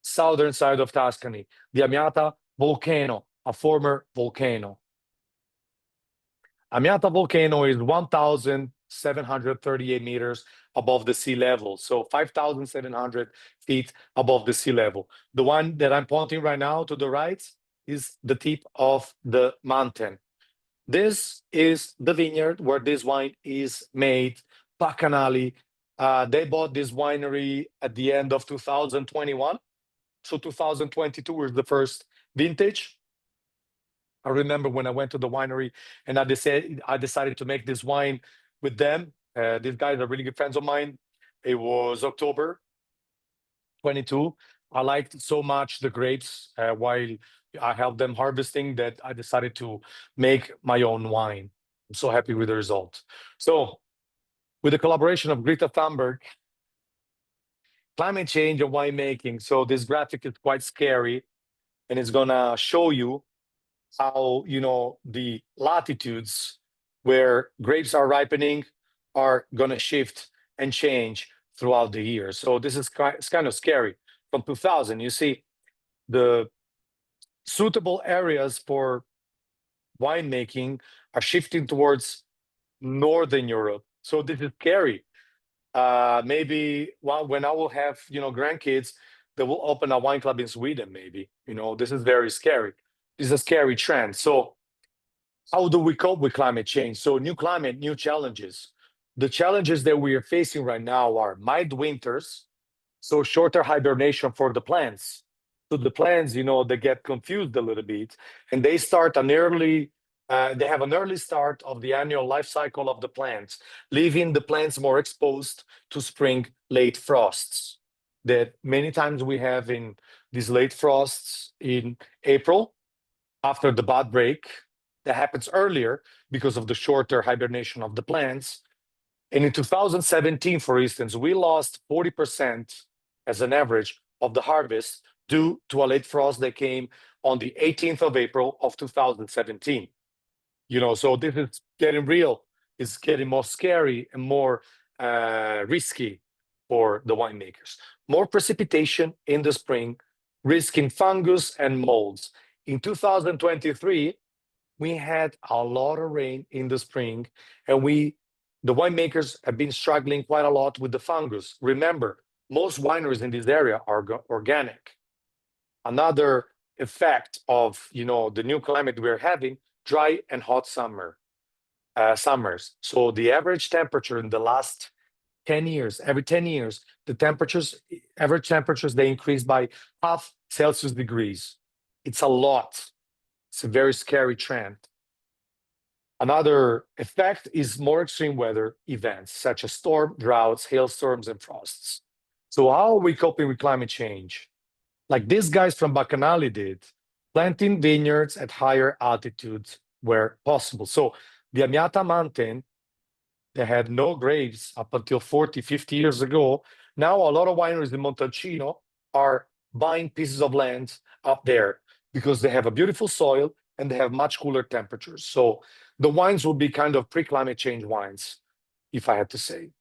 southern side of Tuscany. The Amiata volcano, a former volcano. Amiata volcano is 1,738 meters above the sea level, so 5,700 feet above the sea level. The one that I'm pointing right now to the right is the tip of the mountain. This is the vineyard where this wine is made, Bacchanali. They bought this winery at the end of 2021, so 2022 was the first vintage. I remember when I went to the winery and I decided to make this wine with them. These guys are really good friends of mine. It was October 22. I liked so much the grapes while I helped them harvesting that I decided to make my own wine. I'm so happy with the result. So with the collaboration of Greta Thunberg, climate change and winemaking. So this graphic is quite scary and it's gonna show you how, you know, the latitudes where grapes are ripening are going to shift and change throughout the year. So this is it's kind of scary. From 2000, you see the suitable areas for winemaking are shifting towards Northern Europe. So this is scary. Maybe when I will have, you know, grandkids, they will open a wine club in Sweden, maybe. You know, this is very scary. This is a scary trend. So how do we cope with climate change? So new climate, new challenges. The challenges that we are facing right now are mild winters, so shorter hibernation for the plants. So the plants, you know, they get confused a little bit and they start they have an early start of the annual life cycle of the plants, leaving the plants more exposed to spring late frosts that many times we have in these late frosts in April after the bud break that happens earlier because of the shorter hibernation of the plants. And in 2017, for instance, we lost 40% as an average of the harvest due to a late frost that came on the 18th of April of 2017. you know, so this is getting real. It's getting more scary and more risky for the winemakers. More precipitation in the spring, risking fungus and molds. In 2023, we had a lot of rain in the spring, and the winemakers have been struggling quite a lot with the fungus. Remember, most wineries in this area are organic. Another effect of, you know, the new climate we're having, dry and hot summers. So the average temperature in the last 10 years, every 10 years, average temperatures, they increase by half Celsius degrees. It's a lot. It's a very scary trend. Another effect is more extreme weather events, such as storm, droughts, hailstorms, and frosts. So how are we coping with climate change? Like these guys from Bacchanali did, planting vineyards at higher altitudes where possible. So the Amiata Mountain, they had no grapes up until 40, 50 years ago. Now a lot of wineries in Montalcino are buying pieces of land up there because they have a beautiful soil and they have much cooler temperatures. So the wines will be kind of pre-climate change wines, if I had to say.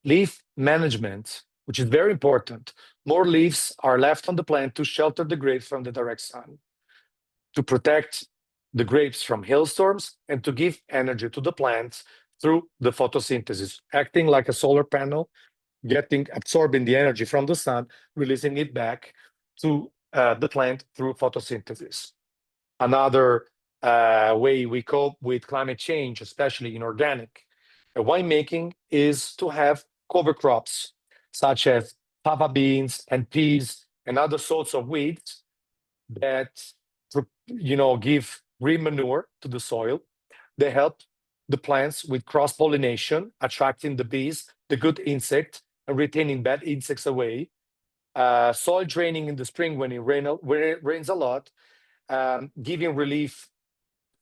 Leaf management, which is very important. More leaves are left on the plant to shelter the grapes from the direct sun, to protect the grapes from hailstorms, and to give energy to the plants through the photosynthesis, acting like a solar panel, absorbing the energy from the sun, releasing it back to the plant through photosynthesis. Another way we cope with climate change, especially in organic winemaking, is to have cover crops such as fava beans and peas and other sorts of weeds that, you know, give green manure to the soil. They help the plants with cross-pollination, attracting the bees, the good insect, and retaining bad insects away. Soil draining in the spring when it rains a lot, giving relief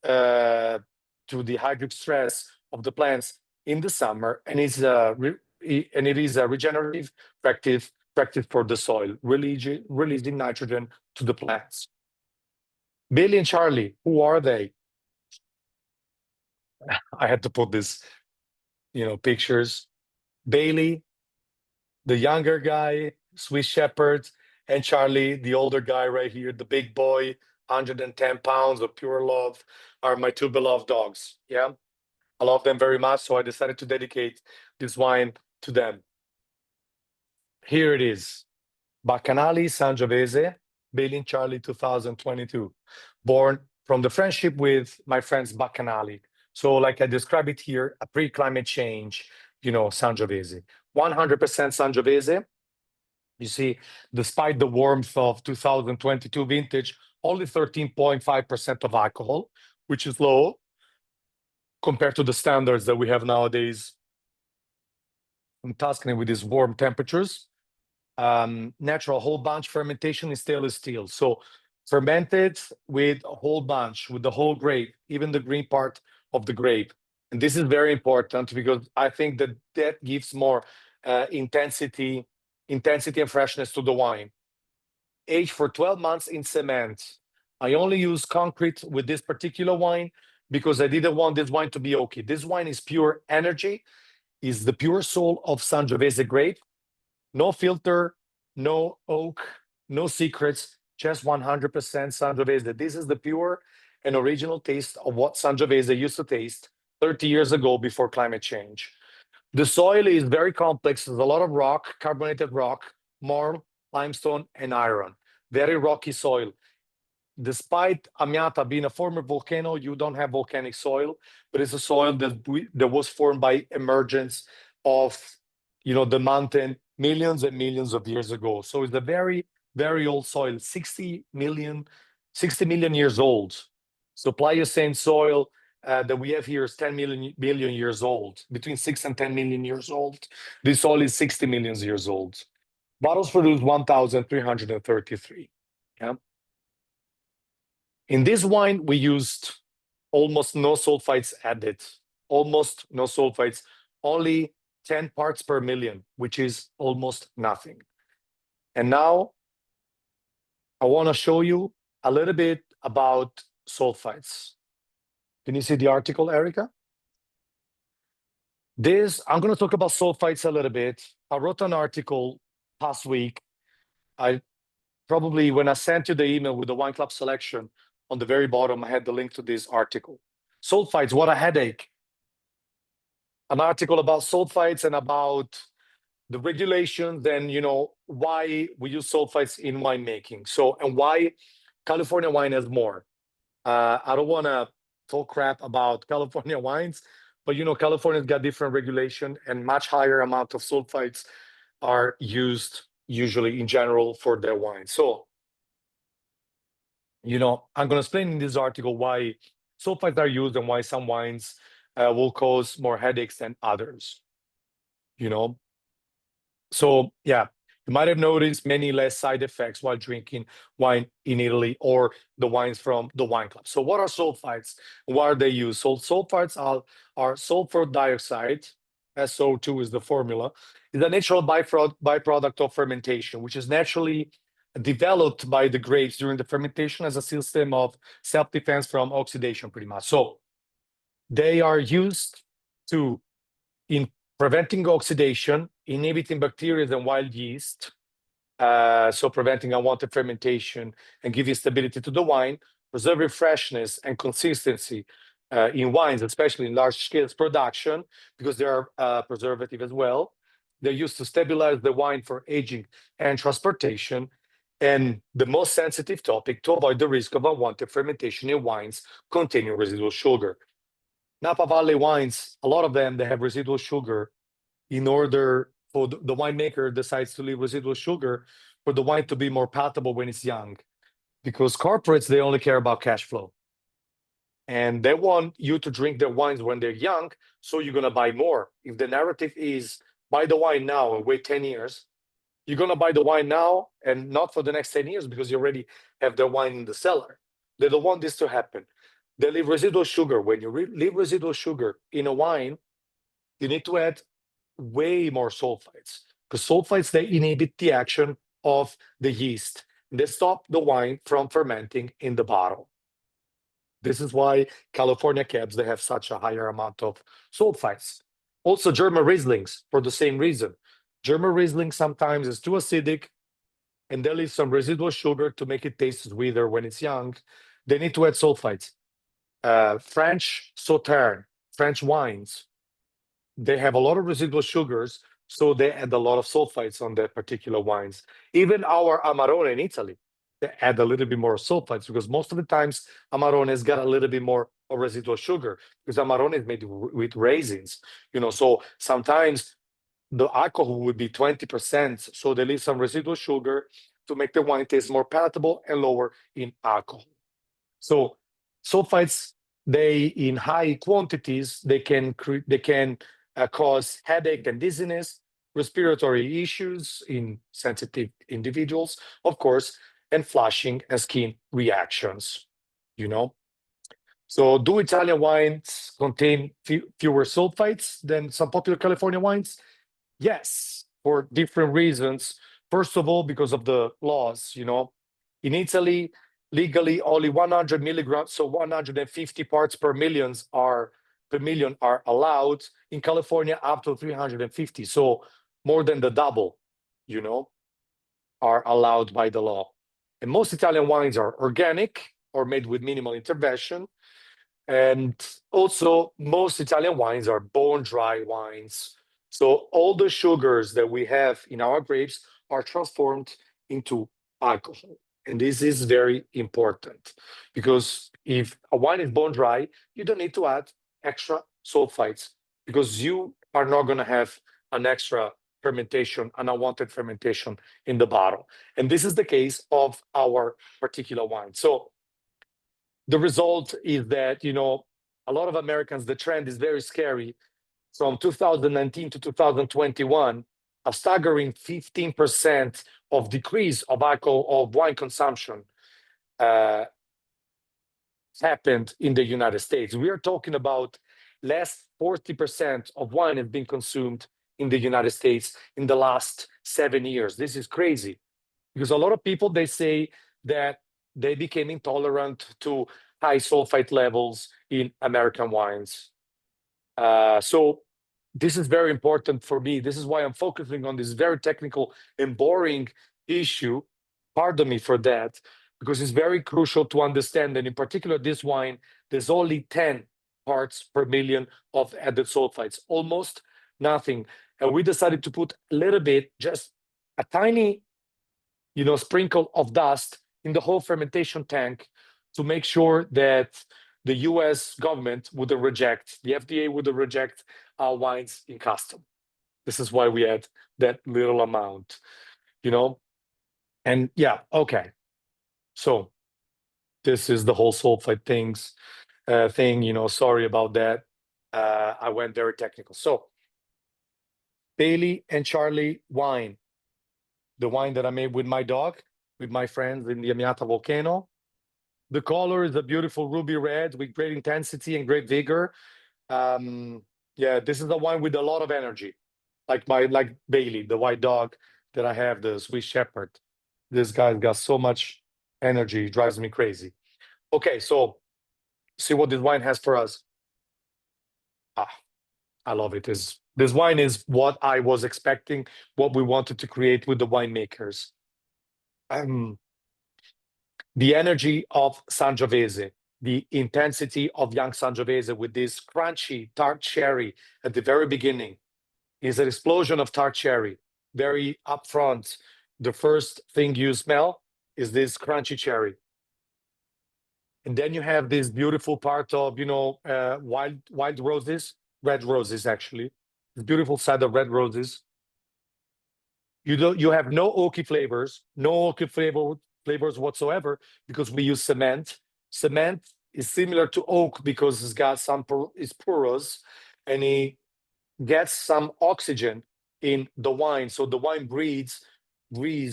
to the hydric stress of the plants in the summer, and it is a regenerative practice for the soil, releasing nitrogen to the plants. Billy and Charlie, who are they? I had to put this, you know, pictures. Bailey, the younger guy, Swiss Shepherd, and Charlie, the older guy right here, the big boy, 110 pounds of pure love, are my two beloved dogs. Yeah, I love them very much, so I decided to dedicate this wine to them. Here it is. Bacchanali Sangiovese, Bailey and Charlie 2022, born from the friendship with my friends Bacchanali. So like I describe it here, a pre-climate change, you know, Sangiovese. 100% Sangiovese. You see, despite the warmth of 2022 vintage, only 13.5% of alcohol, which is low compared to the standards that we have nowadays in Tuscany with these warm temperatures. Natural whole bunch fermentation in stainless steel. So fermented with a whole bunch, with the whole grape, even the green part of the grape. And this is very important because I think that gives more intensity and freshness to the wine. Aged for 12 months in cement. I only use concrete with this particular wine because I didn't want this wine to be oaky. This wine is pure energy, is the pure soul of Sangiovese grape. No filter, no oak, no secrets, just 100% Sangiovese. This is the pure and original taste of what Sangiovese used to taste 30 years ago before climate change. The soil is very complex. There's a lot of rock, carbonated rock, marl, limestone, and iron. Very rocky soil. Despite Amiata being a former volcano, you don't have volcanic soil, but it's a soil that was formed by emergence of, you know, the mountain millions and millions of years ago. So it's a very, very old soil, 60 million years old. So Pliocene soil that we have here is 10 million years old, between 6 and 10 million years old. This soil is 60 million years old. Bottles produced 1,333. Yeah. In this wine, we used almost no sulfites added, almost no sulfites, only 10 parts per million, which is almost nothing. And now I want to show you a little bit about sulfites. Can you see the article, Erica? I'm going to talk about sulfites a little bit. I wrote an article last week. When I sent you the email with the wine club selection, on the very bottom, I had the link to this article. Sulfites, what a headache. An article about sulfites and about the regulations and, why we use sulfites in winemaking. And why California wine has more. I don't want to talk crap about California wines, but California's got different regulation and much higher amount of sulfites are used usually in general for their wine. So, I'm going to explain in this article why sulfites are used and why some wines will cause more headaches than others. So yeah, you might have noticed many less side effects while drinking wine in Italy or the wines from the wine club. So what are sulfites? Why are they used? So sulfites are sulfur dioxide, SO2 is the formula, is a natural byproduct of fermentation, which is naturally developed by the grapes during the fermentation as a system of self-defense from oxidation, pretty much. So they are used in preventing oxidation, inhibiting bacteria and wild yeast, so preventing unwanted fermentation and giving stability to the wine, preserving freshness and consistency in wines, especially in large-scale production, because they are preservative as well. They're used to stabilize the wine for aging and transportation. And the most sensitive topic, to avoid the risk of unwanted fermentation in wines containing residual sugar. Napa Valley wines, a lot of them, they have residual sugar in order for the winemaker decides to leave residual sugar for the wine to be more palatable when it's young. Because corporates, they only care about cash flow. And they want you to drink their wines when they're young, so you're going to buy more. If the narrative is buy the wine now and wait 10 years, you're going to buy the wine now and not for the next 10 years because you already have their wine in the cellar. They don't want this to happen. They leave residual sugar. When you leave residual sugar in a wine, you need to add way more sulfites because sulfites, they inhibit the action of the yeast. They stop the wine from fermenting in the bottle. This is why California cabs, they have such a higher amount of sulfites. Also German Rieslings for the same reason. German Riesling sometimes is too acidic and they leave some residual sugar to make it taste sweeter when it's young. They need to add sulfites. French Sauterne, French wines, they have a lot of residual sugars, so they add a lot of sulfites on their particular wines. Even our Amarone in Italy, they add a little bit more sulfites because most of the times Amarone has got a little bit more of residual sugar because Amarone is made with raisins, so sometimes the alcohol would be 20%, so they leave some residual sugar to make the wine taste more palatable and lower in alcohol. So sulfites, they in high quantities, they can cause headache and dizziness, respiratory issues in sensitive individuals, of course, and flushing and skin reactions, So do Italian wines contain fewer sulfites than some popular California wines? Yes, for different reasons. First of all, because of the laws, In Italy, legally, only 100 milligrams, so 150 parts per million are allowed. In California, up to 350, so more than the double, are allowed by the law. And most Italian wines are organic or made with minimal intervention. And also, most Italian wines are bone-dry wines. So all the sugars that we have in our grapes are transformed into alcohol. And this is very important because if a wine is bone-dry, you don't need to add extra sulfites because you are not going to have an extra fermentation, an unwanted fermentation in the bottle. And this is the case of our particular wine. So the result is that, a lot of Americans, the trend is very scary. From 2019 to 2021, a staggering 15% of decrease of wine consumption happened in the United States. We are talking about less 40% of wine has been consumed in the United States in the last 7 years. This is crazy because a lot of people, they say that they became intolerant to high sulfite levels in American wines. So this is very important for me. This is why I'm focusing on this very technical and boring issue. Pardon me for that, because it's very crucial to understand that in particular this wine, there's only 10 parts per million of added sulfites, almost nothing. And we decided to put a little bit, just a tiny, sprinkle of dust in the whole fermentation tank to make sure that the US government wouldn't reject, the FDA wouldn't reject our wines in custom. This is why we had that little amount, And yeah, okay. So this is the whole sulfite thing, sorry about that. I went very technical. So Bailey and Charlie wine, the wine that I made with my dog, with my friends in the Amiata volcano. The color is a beautiful ruby red with great intensity and great vigor. Yeah, this is the wine with a lot of energy, like Bailey, the white dog that I have, the Swiss Shepherd. This guy's got so much energy, it drives me crazy. Okay, so see what this wine has for us. I love it. This wine is what I was expecting, what we wanted to create with the winemakers. The energy of Sangiovese, the intensity of young Sangiovese with this crunchy tart cherry at the very beginning is an explosion of tart cherry, very upfront. The first thing you smell is this crunchy cherry. And then you have this beautiful part of, wild roses, red roses, actually. This beautiful side of red roses. You have no oaky flavors, flavors whatsoever, because we use cement. Cement is similar to oak because it's got it's porous, and it gets some oxygen in the wine. So the wine breathes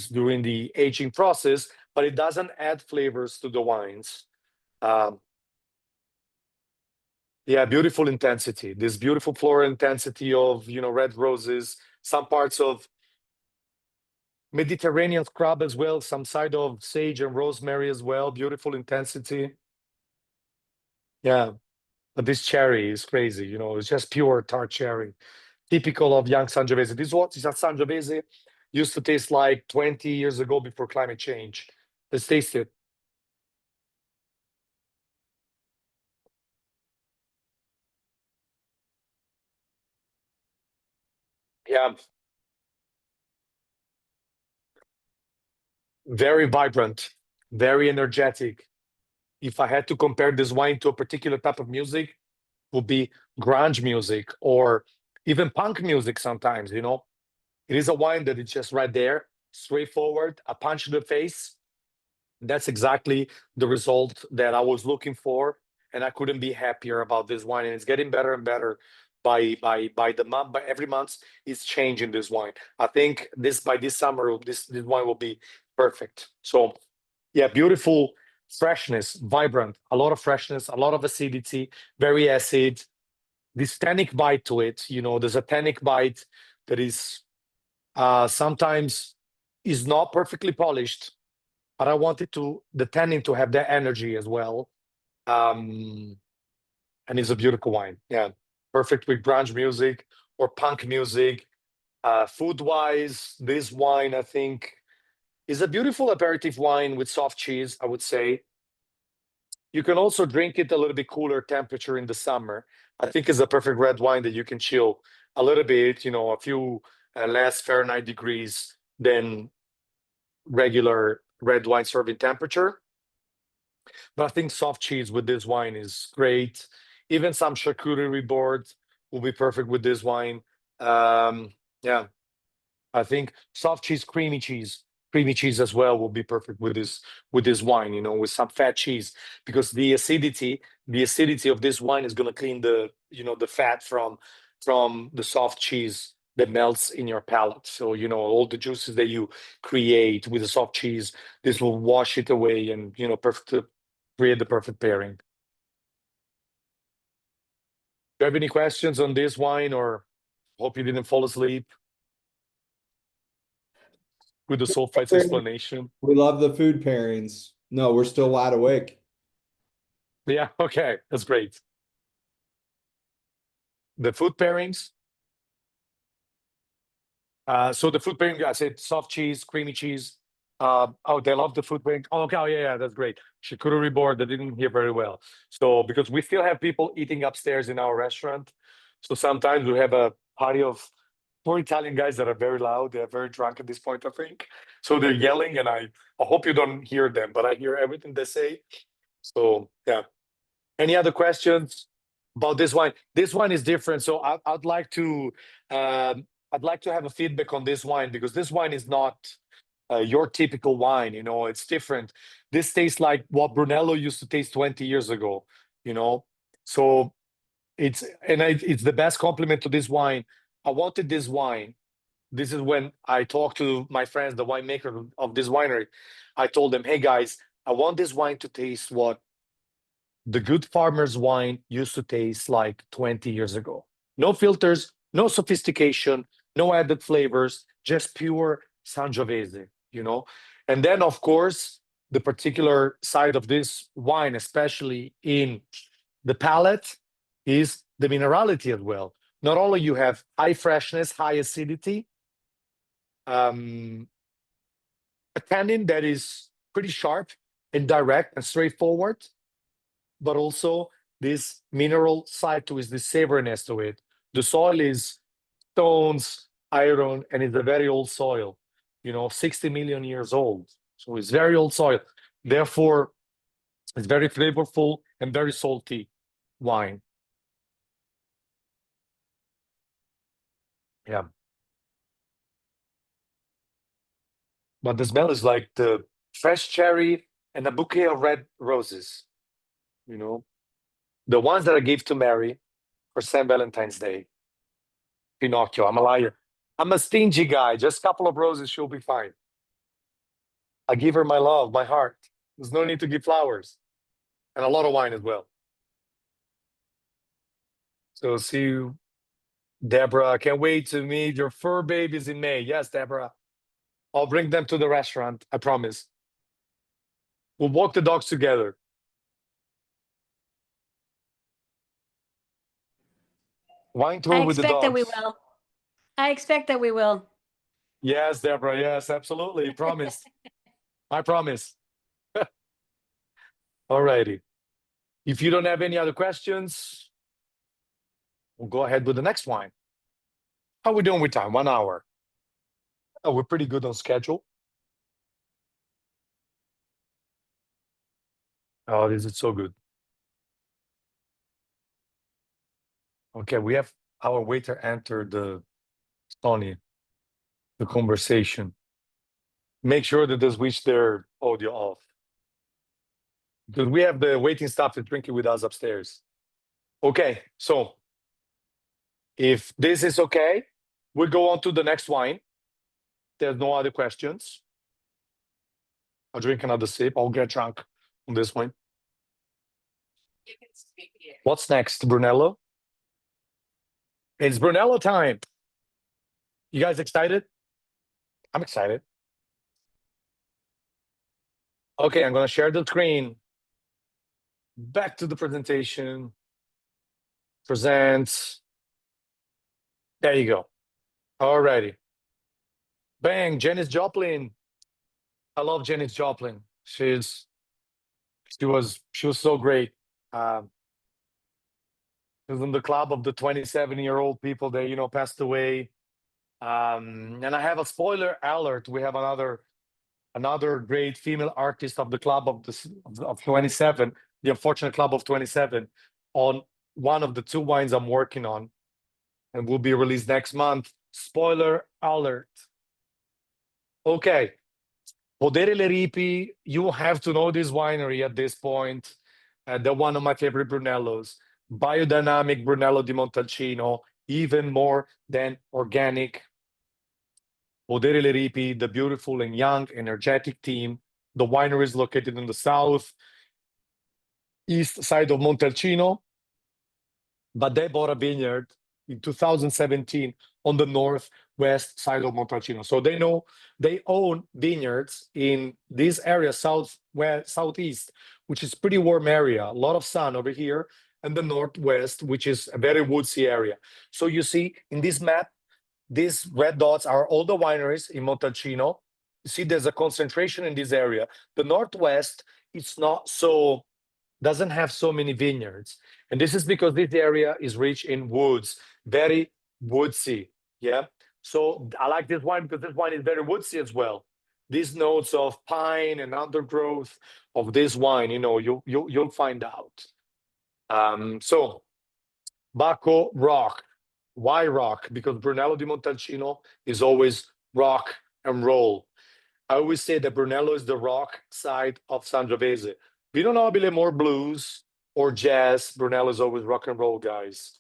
during the aging process, but it doesn't add flavors to the wines. Yeah, beautiful intensity. This beautiful floral intensity of, red roses, some parts of Mediterranean scrub as well, some side of sage and rosemary as well. Beautiful intensity. Yeah, but this cherry is crazy. It's just pure tart cherry, typical of young Sangiovese. This is a Sangiovese used to taste like 20 years ago before climate change. Let's taste it. Yeah, very vibrant, very energetic. If I had to compare this wine to a particular type of music, would be grunge music or even punk music sometimes, It is a wine that is just right there, straightforward, a punch in the face. That's exactly the result that I was looking for, and I couldn't be happier about this wine. And it's getting better and better by the month. By every month, it's changing this wine. I think by this summer, this wine will be perfect. So, yeah, beautiful freshness, vibrant, a lot of freshness, a lot of acidity, very acid. This tannic bite to it, there's a tannic bite that is sometimes is not perfectly polished, but I wanted the tannin to have that energy as well. And it's a beautiful wine. Yeah, perfect with grunge music or punk music. Food-wise, this wine, I think, is a beautiful aperitif wine with soft cheese, I would say. You can also drink it a little bit cooler temperature in the summer. I think it's a perfect red wine that you can chill a little bit, a few less Fahrenheit degrees than regular red wine serving temperature. But I think soft cheese with this wine is great. Even some charcuterie board will be perfect with this wine. Yeah, I think soft cheese, creamy cheese as well will be perfect with this wine. With some fat cheese, because the acidity of this wine is going to clean the fat from the soft cheese that melts in your palate. So all the juices that you create with the soft cheese, this will wash it away and create the perfect pairing. Do you have any questions on this wine, or hope you didn't fall asleep with the sulfites explanation? We love the food pairings. No, we're still wide awake. Yeah, okay, that's great. The food pairings. So the food pairing, I said soft cheese, creamy cheese. Oh, they love the food pairing. Oh, okay, oh, yeah, that's great. Charcuterie board, they didn't hear very well. So because we still have people eating upstairs in our restaurant, so sometimes we have a party of four Italian guys that are very loud. They're very drunk at this point, I think. So they're yelling, and I hope you don't hear them, but I hear everything they say. So yeah. Any other questions about this wine? This wine is different. So I'd like to have a feedback on this wine, because this wine is not your typical wine. You know, it's different. This tastes like what Brunello used to taste 20 years ago. You know, so it's the best compliment to this wine. I wanted this wine. This is when I talked to my friends, the winemaker of this winery. I told them, hey guys, I want this wine to taste what the good farmer's wine used to taste like 20 years ago. No filters, no sophistication, no added flavors, just pure Sangiovese, you know? And then, of course, the particular side of this wine, especially in the palate, is the minerality as well. Not only you have high freshness, high acidity, a tannin that is pretty sharp and direct and straightforward, but also this mineral side to it, the savoriness to it. The soil is stones, iron, and it's a very old soil, 60 million years old. So it's very old soil. Therefore, it's very flavorful and very salty wine. Yeah. But the smell is like the fresh cherry and a bouquet of red roses, the ones that I gave to Mary for St. Valentine's Day. Pinocchio, I'm a liar. I'm a stingy guy. Just a couple of roses, she'll be fine. I give her my love, my heart. There's no need to give flowers. And a lot of wine as well. So see you, Deborah. I can't wait to meet your fur babies in May. Yes, Deborah. I'll bring them to the restaurant. I promise. We'll walk the dogs together. Wine tour with the dogs. I expect that we will. Yes, Deborah. Yes, absolutely. Promise. I promise. All righty. If you don't have any other questions, we'll go ahead with the next wine. How are we doing with time? 1 hour. Oh, we're pretty good on schedule. Oh, this is so good. Okay, we have our waiter enter the conversation. Make sure that they switch their audio off, because we have the waiting staff that's drinking with us upstairs. Okay, so if this is okay, we'll go on to the next wine. There's no other questions. I'll drink another sip. I'll get drunk on this one. What's next, Brunello? It's Brunello time. You guys excited? I'm excited. Okay, I'm going to share the screen. Back to the presentation. Present. There you go. Alrighty. Bang, Janis Joplin. I love Janis Joplin. She was so great. She was in the club of the 27-year-old people that passed away. And I have a spoiler alert. We have another great female artist of the club of 27, the unfortunate club of 27, on one of the two wines I'm working on, and will be released next month. Spoiler alert. Okay. Podere Le Ripi, you have to know this winery at this point. They're one of my favorite Brunellos. Biodynamic Brunello di Montalcino, even more than organic. Podere Le Ripi, the beautiful and young, energetic team. The winery is located in the south east side of Montalcino, but they bought a vineyard, in 2017 on the northwest side of Montalcino. So they own vineyards in this area, southeast, which is pretty warm area, a lot of sun over here, and the northwest, which is a very woodsy area. So you see in this map, these red dots are all the wineries in Montalcino. You see there's a concentration in this area. The northwest, it's not so, doesn't have so many vineyards. And this is because this area is rich in woods, very woodsy. Yeah. So I like this wine because this wine is very woodsy as well. These notes of pine and undergrowth of this wine, you know, you'll find out. So Bacco rock. Why rock? Because Brunello di Montalcino is always rock and roll. I always say that Brunello is the rock side of Sangiovese. Vino Nobile more blues or jazz. Brunello is always rock and roll, guys.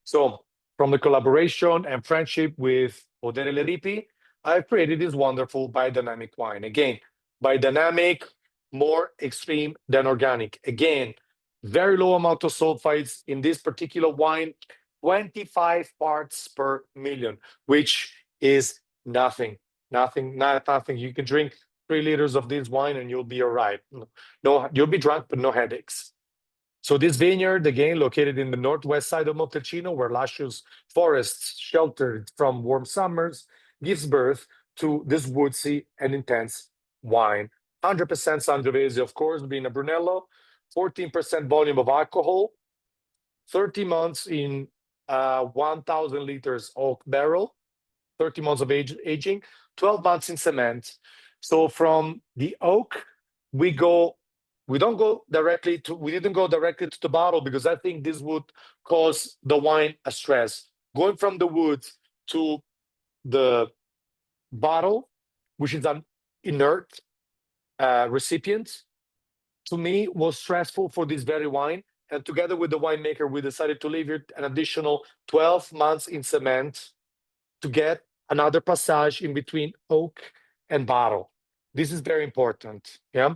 So from the collaboration and friendship with Podere Le Ripi, I've created this wonderful biodynamic wine. Again, biodynamic, more extreme than organic. Again, very low amount of sulfites in this particular wine, 25 parts per million, which is nothing. Nothing. You can drink 3 liters of this wine and you'll be all right. No, you'll be drunk, but no headaches. So this vineyard, again, located in the northwest side of Montalcino, where luscious forests sheltered from warm summers, gives birth to this woodsy and intense wine. 100% Sangiovese, of course, being a Brunello, 14% volume of alcohol, 30 months in 1,000 liters oak barrel, 30 months of aging, 12 months in cement. So from the oak, we didn't go directly to the bottle because I think this would cause the wine a stress. Going from the wood to the bottle, which is an inert recipient, to me was stressful for this very wine. And together with the winemaker, we decided to leave it an additional 12 months in cement to get another passage in between oak and bottle. This is very important. Yeah.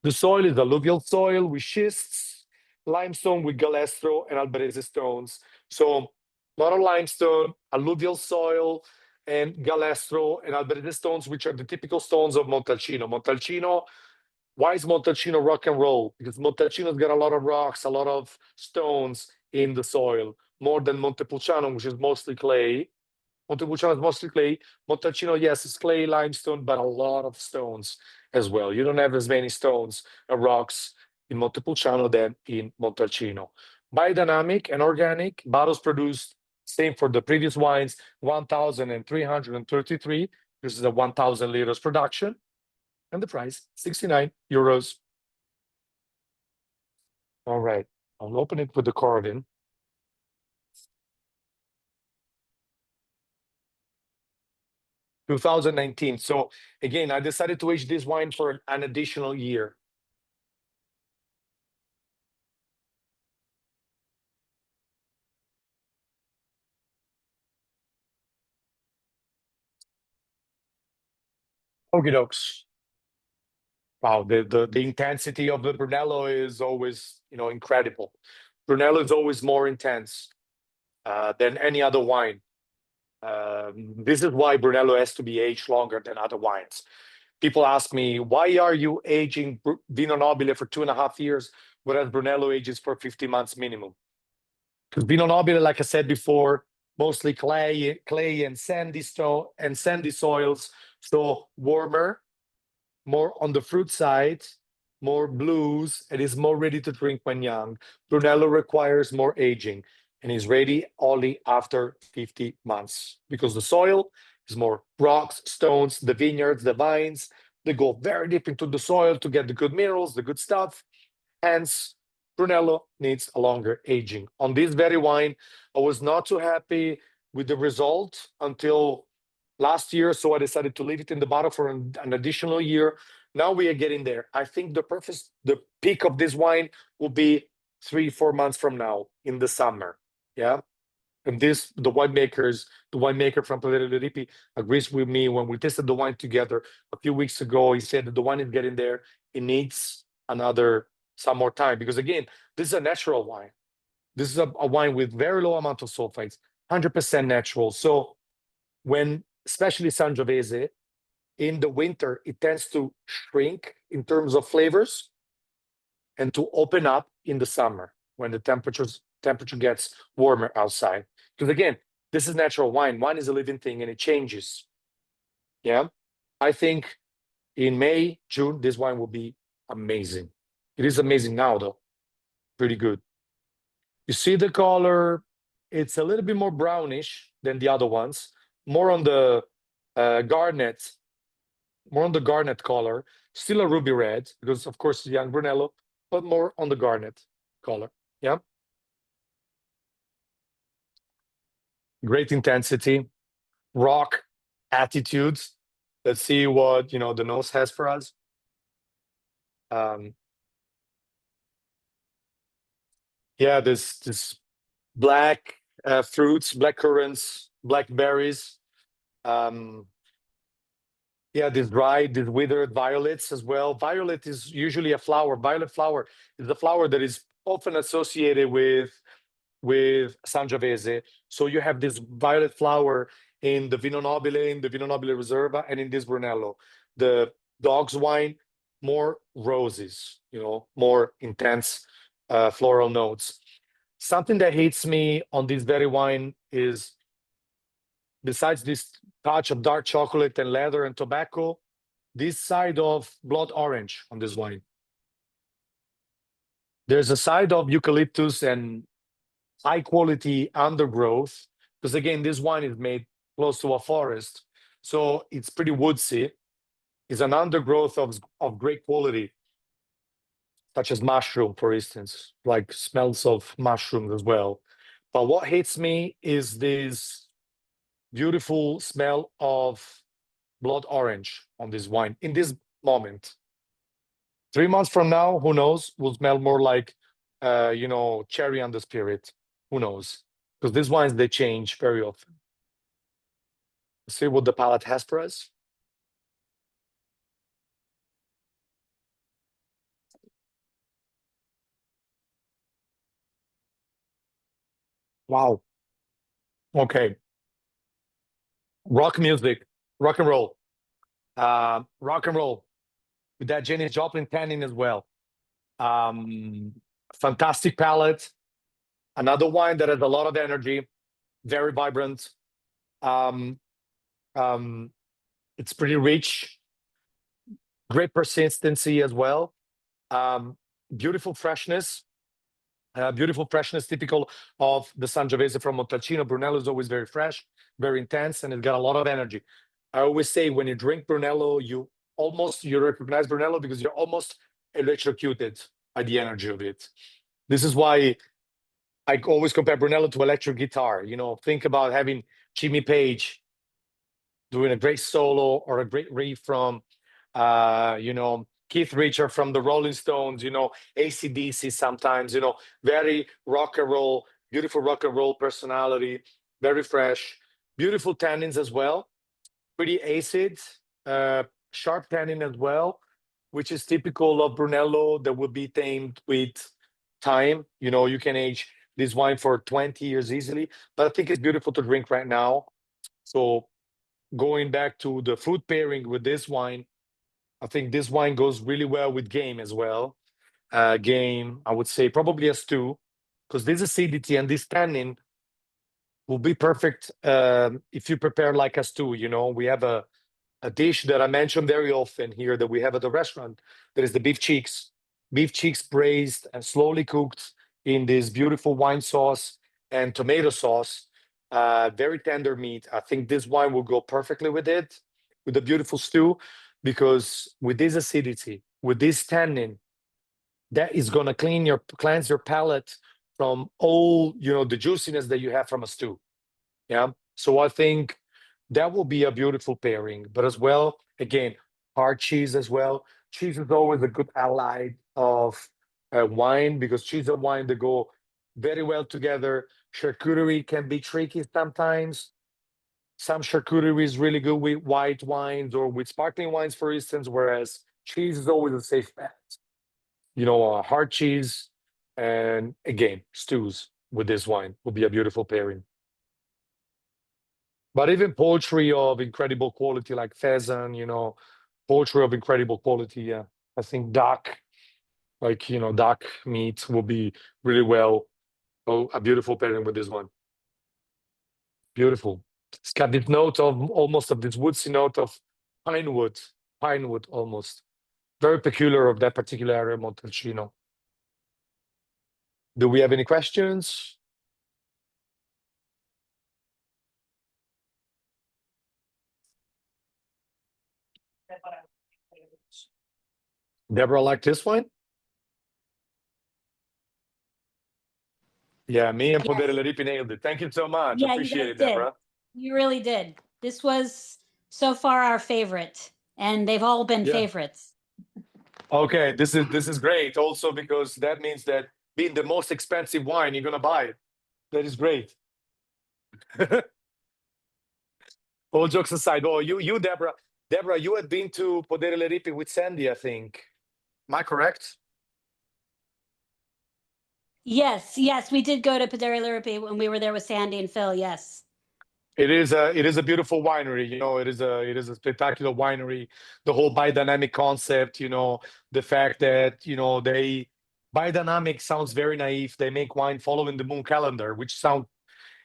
The soil is alluvial soil with schists, limestone with galestro and alberese stones. So a lot of limestone, alluvial soil, and galestro and alberese stones, which are the typical stones of Montalcino. Why is Montalcino rock and roll? Because Montalcino's got a lot of rocks, a lot of stones in the soil, more than Montepulciano, which is mostly clay. Montepulciano is mostly clay. Montalcino, yes, it's clay, limestone, but a lot of stones as well. You don't have as many stones and rocks in Montepulciano than in Montalcino. Biodynamic and organic, bottles produced, same for the previous wines, 1,333. This is a 1,000 liters production. And the price, 69 euros. All right, I'll open it with the carbon. In 2019. So again, I decided to age this wine for an additional year. Okie dokes. Wow, the intensity of the Brunello is always, incredible. Brunello is always more intense than any other wine. This is why Brunello has to be aged longer than other wines. People ask me, why are you aging Vino Nobile for 2.5 years, whereas Brunello ages for 50 months minimum? Because Vino Nobile, like I said before, mostly clay and sandy soils, so warmer, more on the fruit side, more blues, and is more ready to drink when young. Brunello requires more aging and is ready only after 50 months because the soil is more rocks, stones, the vineyards, the vines, they go very deep into the soil to get the good minerals, the good stuff. Hence, Brunello needs a longer aging. On this very wine, I was not too happy with the result until last year, so I decided to leave it in the bottle for an additional year. Now we are getting there. I think the peak of this wine will be 3-4 months from now in the summer. Yeah. And the winemaker from Podere Le Ripi agrees with me. When we tasted the wine together a few weeks ago, he said that the wine is getting there. It needs some more time because again, this is a natural wine. This is a wine with very low amount of sulfites, 100% natural. So when, especially Sangiovese, in the winter, it tends to shrink in terms of flavors and to open up in the summer when the temperature gets warmer outside. Because again, this is natural wine. Wine is a living thing and it changes. Yeah. I think in May, June, this wine will be amazing. It is amazing now, though. Pretty good. You see the color, it's a little bit more brownish than the other ones, more on the garnet, more on the garnet color, still a ruby red, because of course it's young Brunello, but more on the garnet color. Yeah. Great intensity, rock attitudes. Let's see what, you know, the nose has for us. Yeah, this black fruits, black currants, blackberries. Yeah, these withered violets as well. Violet is usually a flower. Violet flower is a flower that is often associated with Sangiovese. So you have this violet flower in the Vino Nobile, in the Vino Nobile Reserva, and in this Brunello. The dog's wine, more roses, you know, more intense floral notes. Something that hits me on this very wine is, besides this touch of dark chocolate and leather and tobacco, this side of blood orange on this wine. There's a side of eucalyptus and high quality undergrowth, because again, this wine is made close to a forest, so it's pretty woodsy. It's an undergrowth of great quality, such as mushroom, for instance, like smells of mushrooms as well. But what hits me is this beautiful smell of blood orange on this wine in this moment. 3 months from now, who knows, will smell more like you know, cherry on the spirit. Who knows? Because these wines, they change very often. Let's see what the palate has for us. Wow. Okay. Rock music, rock and roll. Rock and roll with that Janis Joplin tannin as well. Fantastic palate. Another wine that has a lot of energy, very vibrant. It's pretty rich, great persistency as well. Beautiful freshness. Beautiful freshness, typical of the Sangiovese from Montalcino. Brunello is always very fresh, very intense, and it's got a lot of energy. I always say when you drink Brunello, you recognize Brunello because you're almost electrocuted by the energy of it. This is why I always compare Brunello to electric guitar. You know, think about having Jimmy Page doing a great solo or a great riff from, you know, Keith Richards from the Rolling Stones, you know, AC/DC sometimes, you know, very rock and roll, beautiful rock and roll personality, very fresh, beautiful tannins as well, pretty acid, sharp tannin as well, which is typical of Brunello that will be tamed with time. You know, you can age this wine for 20 years easily, but I think it's beautiful to drink right now. So going back to the food pairing with this wine, I think this wine goes really well with game as well. Game, I would say probably a stew, because this acidity and this tannin will be perfect if you prepare like a stew. You know, we have a dish that I mention very often here that we have at the restaurant. That is the beef cheeks. Beef cheeks braised and slowly cooked in this beautiful wine sauce and tomato sauce. Very tender meat. I think this wine will go perfectly with it, with a beautiful stew, because with this acidity, with this tannin, that is gonna cleanse your palate from all, you know, the juiciness that you have from a stew. Yeah. So I think that will be a beautiful pairing. But as well, again, hard cheese as well. Cheese is always a good ally of wine, because cheese and wine, they go very well together. Charcuterie can be tricky sometimes. Some charcuterie is really good with white wines or with sparkling wines, for instance, whereas cheese is always a safe bet. You know, hard cheese and again, stews with this wine will be a beautiful pairing. But even poultry of incredible quality, like pheasant, you know, poultry of incredible quality. Yeah, I think duck, like, you know, duck meat will be really well. Oh, a beautiful pairing with this one. Beautiful. It's got this note of almost of this woodsy note of pine wood almost. Very peculiar of that particular area of Montalcino. Do we have any questions? Deborah liked this one? Yeah, me and Podere Leripi nailed it. Thank you so much. Yeah, you Appreciate guys it, did. Deborah. You really did. This was so far our favorite, and they've all been Yeah. favorites. Okay, this is great. Also because that means that being the most expensive wine, you're gonna buy it. That is great. All jokes aside, oh, you, Deborah, you had been to Podere Leripi with Sandy, I think. Am I correct? Yes, yes, we did go to Podere Liripi when we were there with Sandy and Phil. Yes. It is a beautiful winery, you know, it is a spectacular winery. The whole biodynamic concept, you know, the fact that, you know, biodynamic sounds very naive. They make wine following the moon calendar,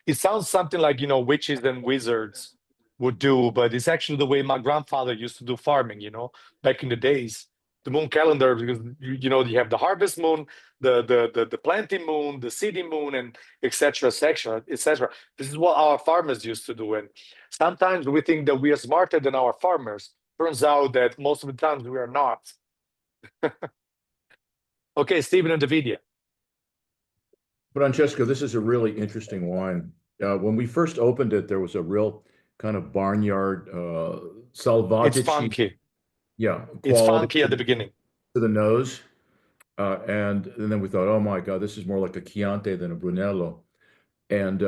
it sounds something like, you know, witches and wizards would do, but it's actually the way my grandfather used to do farming, you know, back in the days. The moon calendar, because you know, you have the harvest moon, the planting moon, the seeding moon, and etc. etc. etc. This is what our farmers used to do, and sometimes we think that we are smarter than our farmers. Turns out that most of the times we are not. Okay, Stephen and Davidia. Francesco, this is a really interesting wine. When we first opened it, there was a real kind of barnyard, It's salvaggi, funky. yeah, It's quality funky at the beginning. to the nose. And then we thought, oh my God, this is more like a Chianti than a Brunello. And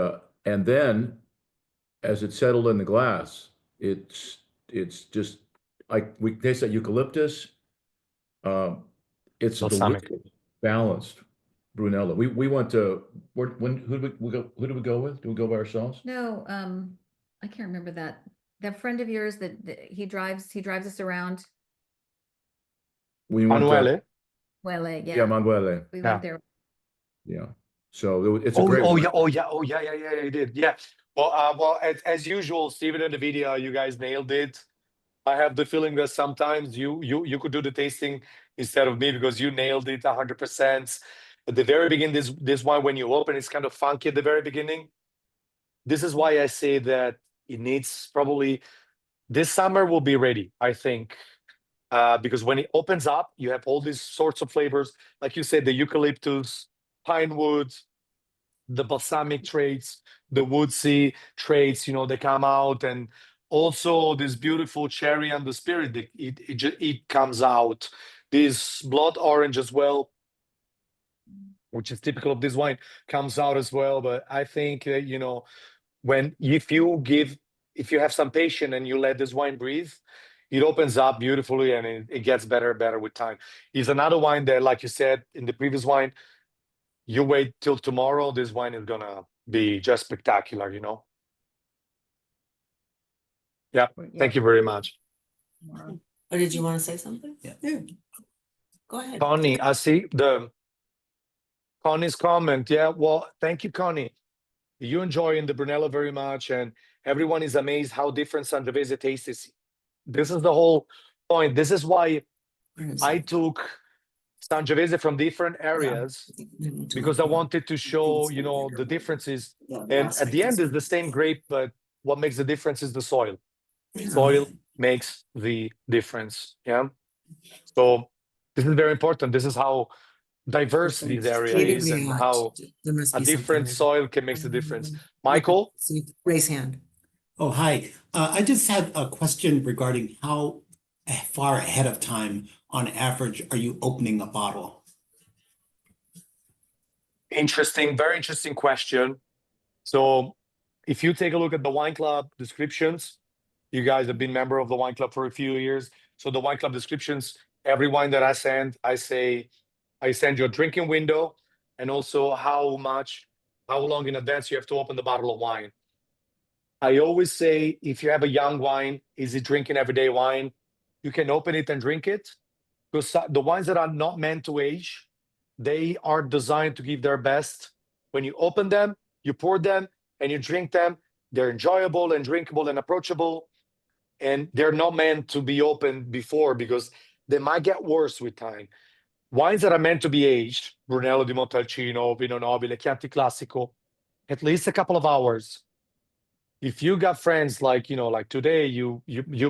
then as it settled in the glass, it's just like we taste that eucalyptus. It's a Balsamic. delicious, balanced Brunello. We went to who did we go? Who did we go with? Did we go by ourselves? No, I can't remember that friend of yours that he drives us around. We went Manuele. Well, yeah, yeah, Manguele. we Yeah. went there. Yeah. So it's a great Oh wine. yeah, you did. Yeah. Well, as usual, Steven and Nvidia, you guys nailed it. I have the feeling that sometimes you could do the tasting instead of me because you nailed it 100%. At the very beginning, this wine, when you open, it's kind of funky at the very beginning. This is why I say that it needs probably this summer will be ready, I think. Because when it opens up, you have all these sorts of flavors, like you said, the eucalyptus, pine wood, the balsamic traits, the woodsy traits, you know, they come out, and also this beautiful cherry and the spirit, it comes out. This blood orange as well, which is typical of this wine, comes out as well. But I think you know, if you have some patience and you let this wine breathe, it opens up beautifully and it gets better and better with time. It's another wine that, like you said in the previous wine, you wait till tomorrow, this wine is gonna be just spectacular, you know? Yeah, thank you very much. Or did you want to say something? Yeah. Go ahead. Connie, I see Connie's comment. Yeah, well, thank you, Connie. You enjoying the Brunello very much, and everyone is amazed how different Sangiovese tastes. This is the whole point. This is why I took Sangiovese from different areas, because I wanted to show, you know, the differences. And at the end, it's the same grape, but what makes the difference is the soil. Soil makes the difference. Yeah. So this is very important. This is how diverse this area is and how a different soil can make the difference. Michael? Raise hand. Oh, hi. I just had a question regarding how far ahead of time, on average, are you opening a bottle? Interesting, very interesting question. So if you take a look at the wine club descriptions, you guys have been member of the wine club for a few years. So the wine club descriptions, every wine that I send, I send you a drinking window and also how long in advance you have to open the bottle of wine. I always say, if you have a young wine, easy drinking everyday wine, you can open it and drink it. Because the wines that are not meant to age, they are designed to give their best. When you open them, you pour them, and you drink them. They're enjoyable and drinkable and approachable. And they're not meant to be opened before because they might get worse with time. Wines that are meant to be aged, Brunello di Montalcino, Pinot Nobile, Chianti Classico, at least a couple of hours. If you got friends like, like today, you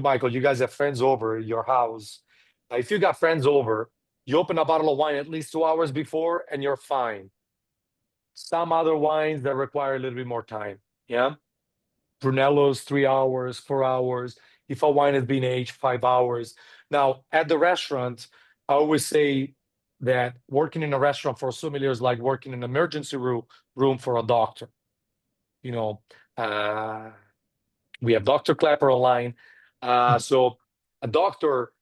Michael, you guys have friends over your house. If you got friends over, you open a bottle of wine at least 2 hours before and you're fine. Some other wines that require a little bit more time. Yeah. Brunello's 3 hours, 4 hours. If a wine has been aged 5 hours. Now, at the restaurant, I always say that working in a restaurant for a sommelier is like working in an emergency room for a doctor. We have Dr. Clapper online. So a doctor,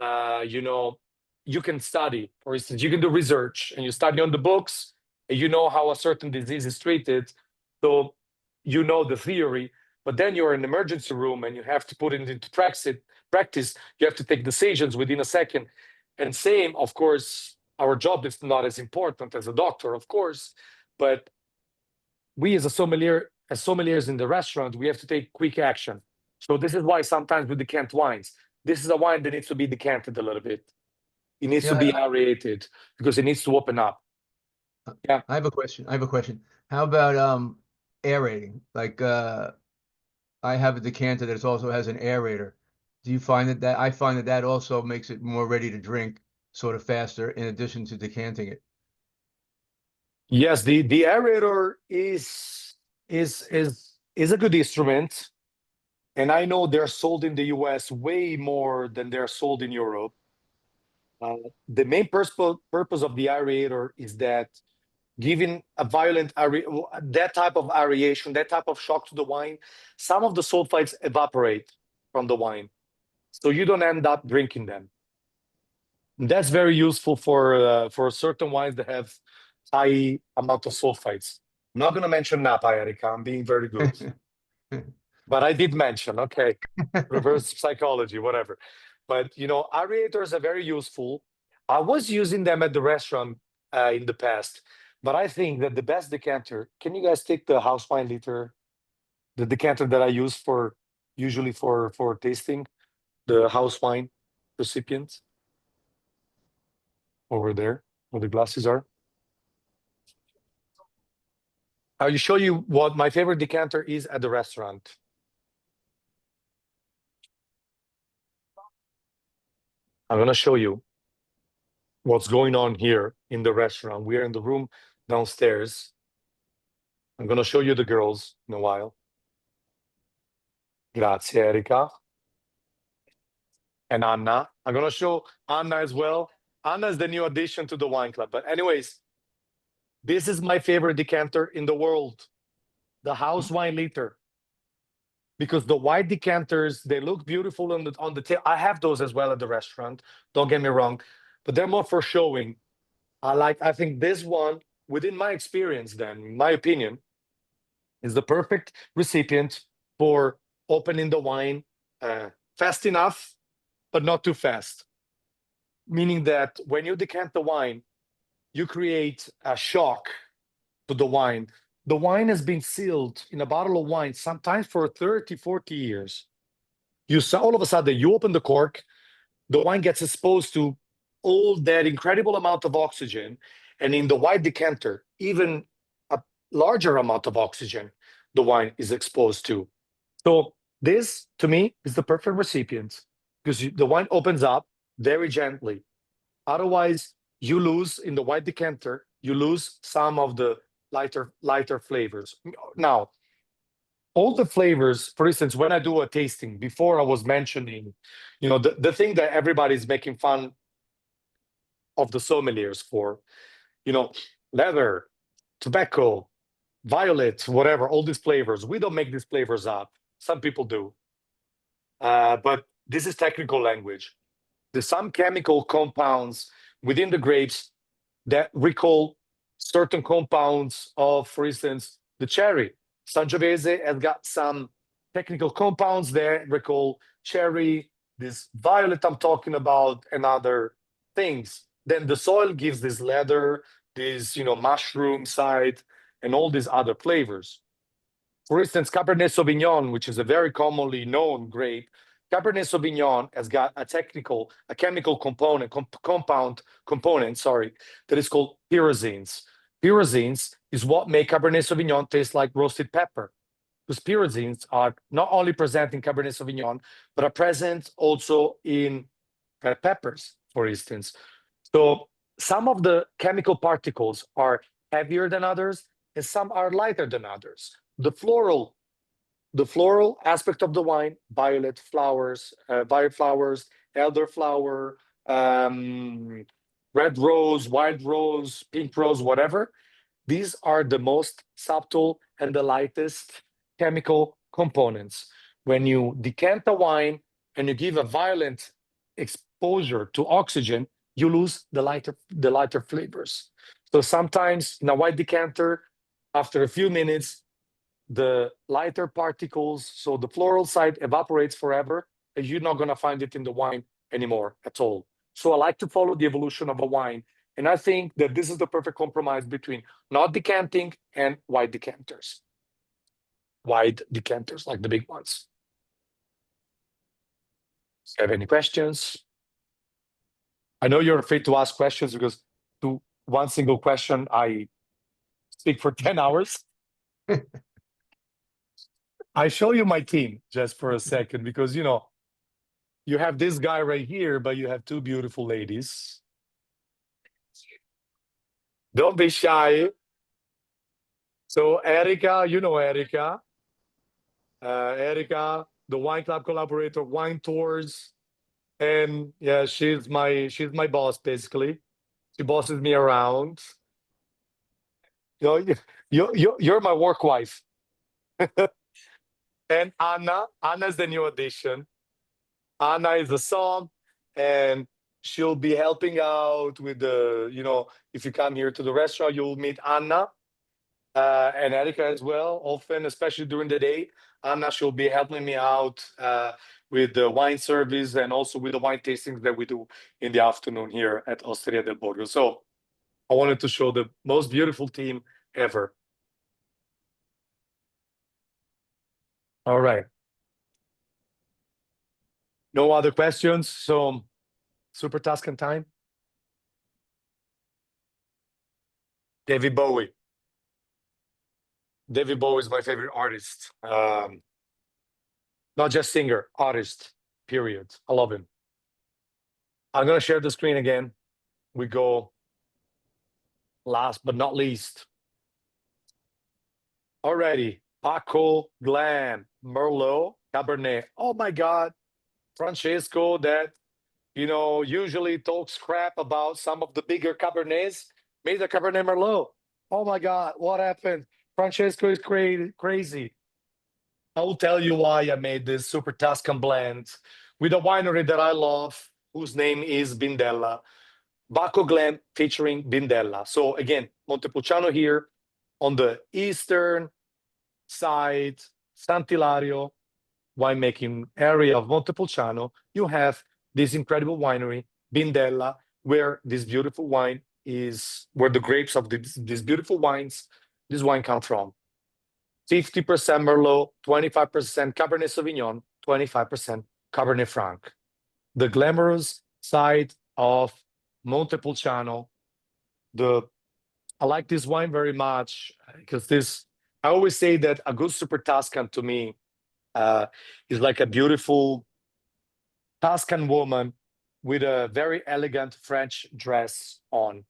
you can study. For instance, you can do research and you study on the books, and you know how a certain disease is treated. So you know the theory, but then you're in an emergency room and you have to put it into practice. You have to take decisions within a second. And same, of course, our job is not as important as a doctor, of course, but we as sommeliers in the restaurant, we have to take quick action. So this is why sometimes we decant wines. This is a wine that needs to be decanted a little bit. It needs to be aerated because it needs to open up. Yeah. I have a question. How about aerating? Like I have a decanter that also has an aerator. Do you find that I find that also makes it more ready to drink sort of faster in addition to decanting it? Yes, the aerator is a good instrument, and I know they're sold in the US way more than they're sold in Europe. The main purpose of the aerator is that giving a violent that type of aeration, that type of shock to the wine, some of the sulfites evaporate from the wine, so you don't end up drinking them. That's very useful for certain wines that have high amount of sulfites. I'm not going to mention Napa, Erica. I'm being very good. But I did mention, okay, reverse psychology, whatever. But, aerators are very useful. I was using them at the restaurant in the past, but I think that the best decanter, can you guys take the house wine liter, the decanter that I use usually for tasting, the house wine recipients over there where the glasses are? I'll show you what my favorite decanter is at the restaurant. I'm going to show you what's going on here in the restaurant. We're in the room downstairs. I'm going to show you the girls in a while. Grazie, Erika. And Anna. I'm going to show Anna as well. Anna is the new addition to the wine club. But anyways, this is my favorite decanter in the world, the house wine liter. Because the white decanters, they look beautiful on the table. I have those as well at the restaurant. Don't get me wrong, but they're more for showing. I think this one, within my experience, then, in my opinion, is the perfect recipient for opening the wine fast enough, but not too fast. Meaning that when you decant the wine, you create a shock to the wine. The wine has been sealed in a bottle of wine, sometimes for 30, 40 years. All of a sudden, you open the cork, the wine gets exposed to all that incredible amount of oxygen. And in the white decanter, even a larger amount of oxygen, the wine is exposed to. So this, to me, is the perfect recipient because the wine opens up very gently. Otherwise, you lose in the white decanter, you lose some of the lighter flavors. Now, all the flavors, for instance, when I do a tasting, before I was mentioning, the thing that everybody's making fun of the sommeliers for, leather, tobacco, violet, whatever, all these flavors. We don't make these flavors up. Some people do. But this is technical language. There's some chemical compounds within the grapes that recall certain compounds of, for instance, the cherry. Sangiovese has got some technical compounds that recall cherry, this violet I'm talking about, and other things. Then the soil gives this leather, this, mushroom side, and all these other flavors. For instance, Cabernet Sauvignon, which is a very commonly known grape, Cabernet Sauvignon has got a chemical component, that is called pyrazines. Pyrazines is what make Cabernet Sauvignon taste like roasted pepper. Because pyrazines are not only present in Cabernet Sauvignon, but are present also in peppers, for instance. So some of the chemical particles are heavier than others, and some are lighter than others. The floral aspect of the wine, violet flowers, elderflower, red rose, white rose, pink rose, whatever. These are the most subtle and the lightest chemical components. When you decant a wine and you give a violent exposure to oxygen, you lose the lighter flavors. So sometimes in a white decanter, after a few minutes, the lighter particles, so the floral side evaporates forever, and you're not going to find it in the wine anymore at all. So I like to follow the evolution of a wine. And I think that this is the perfect compromise between not decanting and wide decanters. Wide decanters, like the big ones. Do you have any questions? I know you're afraid to ask questions because to one single question, I speak for 10 hours. I show you my team just for a second because, you have this guy right here, but you have two beautiful ladies. Don't be shy. So Erica, Erica. Erica, the wine club collaborator, wine tours. And yeah, she's my boss, basically. She bosses me around. You're my work wife. And Anna's the new addition. Anna is a son, and she'll be helping out with if you come here to the restaurant, you'll meet Anna and Erika as well, often, especially during the day. Anna, she'll be helping me out with the wine service and also with the wine tastings that we do in the afternoon here at Osteria del Borgo. So I wanted to show the most beautiful team ever. All right. No other questions? So Super Tuscan time. David Bowie. David Bowie is my favorite artist. Not just singer, artist, period. I love him. I'm going to share the screen again. We go last but not least. Alrighty. Paco, Glen, Merlot, Cabernet. Oh my God. Francesco, that, usually talks crap about some of the bigger Cabernets, made a Cabernet Merlot. Oh my God, what happened? Francesco is crazy. I will tell you why I made this Super Tuscan blend with a winery that I love, whose name is Bindella. Bacco Glen featuring Bindella. So again, Montepulciano here on the eastern side, Sant'Ilario winemaking area of Montepulciano. You have this incredible winery, Bindella, where this beautiful wine is, where the grapes of these beautiful wines, this wine come from. 50% Merlot, 25% Cabernet Sauvignon, 25% Cabernet Franc. The glamorous side of Montepulciano. I like this wine very much because I always say that a good Super Tuscan to me is like a beautiful Tuscan woman with a very elegant French dress on.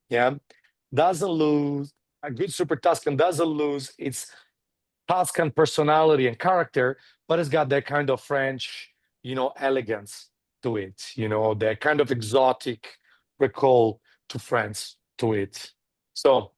Yeah, a good Super Tuscan doesn't lose its Tuscan personality and character, but it's got that kind of French, elegance to it, that kind of exotic recall to France to it. So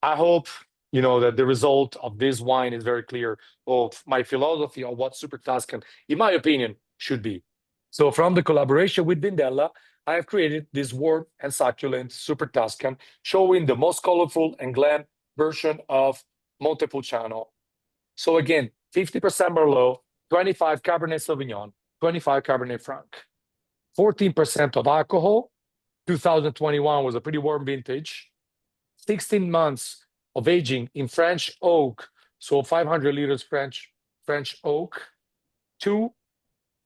I hope, that the result of this wine is very clear of my philosophy of what Super Tuscan, in my opinion, should be. So from the collaboration with Bindella, I have created this warm and succulent Super Tuscan, showing the most colorful and glam version of Montepulciano. So again, 50% Merlot, 25 Cabernet Sauvignon, 25 Cabernet Franc, 14% of alcohol. 2021 was a pretty warm vintage. 16 months of aging in French oak, so 500 liters French oak.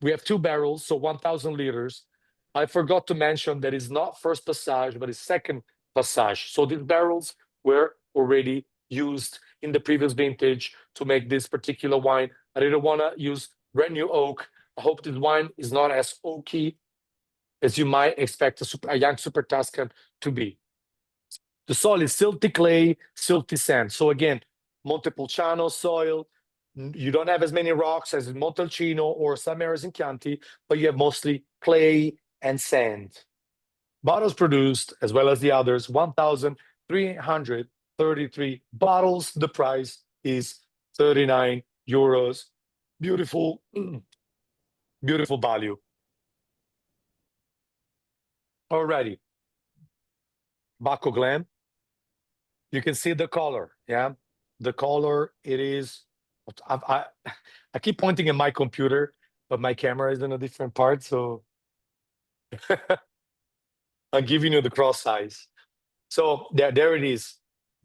We have 2 barrels, so 1,000 liters. I forgot to mention that it's not first passage, but it's second passage. So these barrels were already used in the previous vintage to make this particular wine. I didn't want to use brand new oak. I hope this wine is not as oaky as you might expect a young Super Tuscan to be. The soil is silty clay, silty sand. So again, Montepulciano soil. You don't have as many rocks as in Montalcino or some areas in Chianti, but you have mostly clay and sand. Bottles produced, as well as the others, 1,333 bottles. The price is 39 euros. Beautiful, beautiful value. Alrighty. Bacco Glam. You can see the color, yeah? The color, it is, I keep pointing at my computer, but my camera is in a different part, so I'm giving you the cross size. So there it is.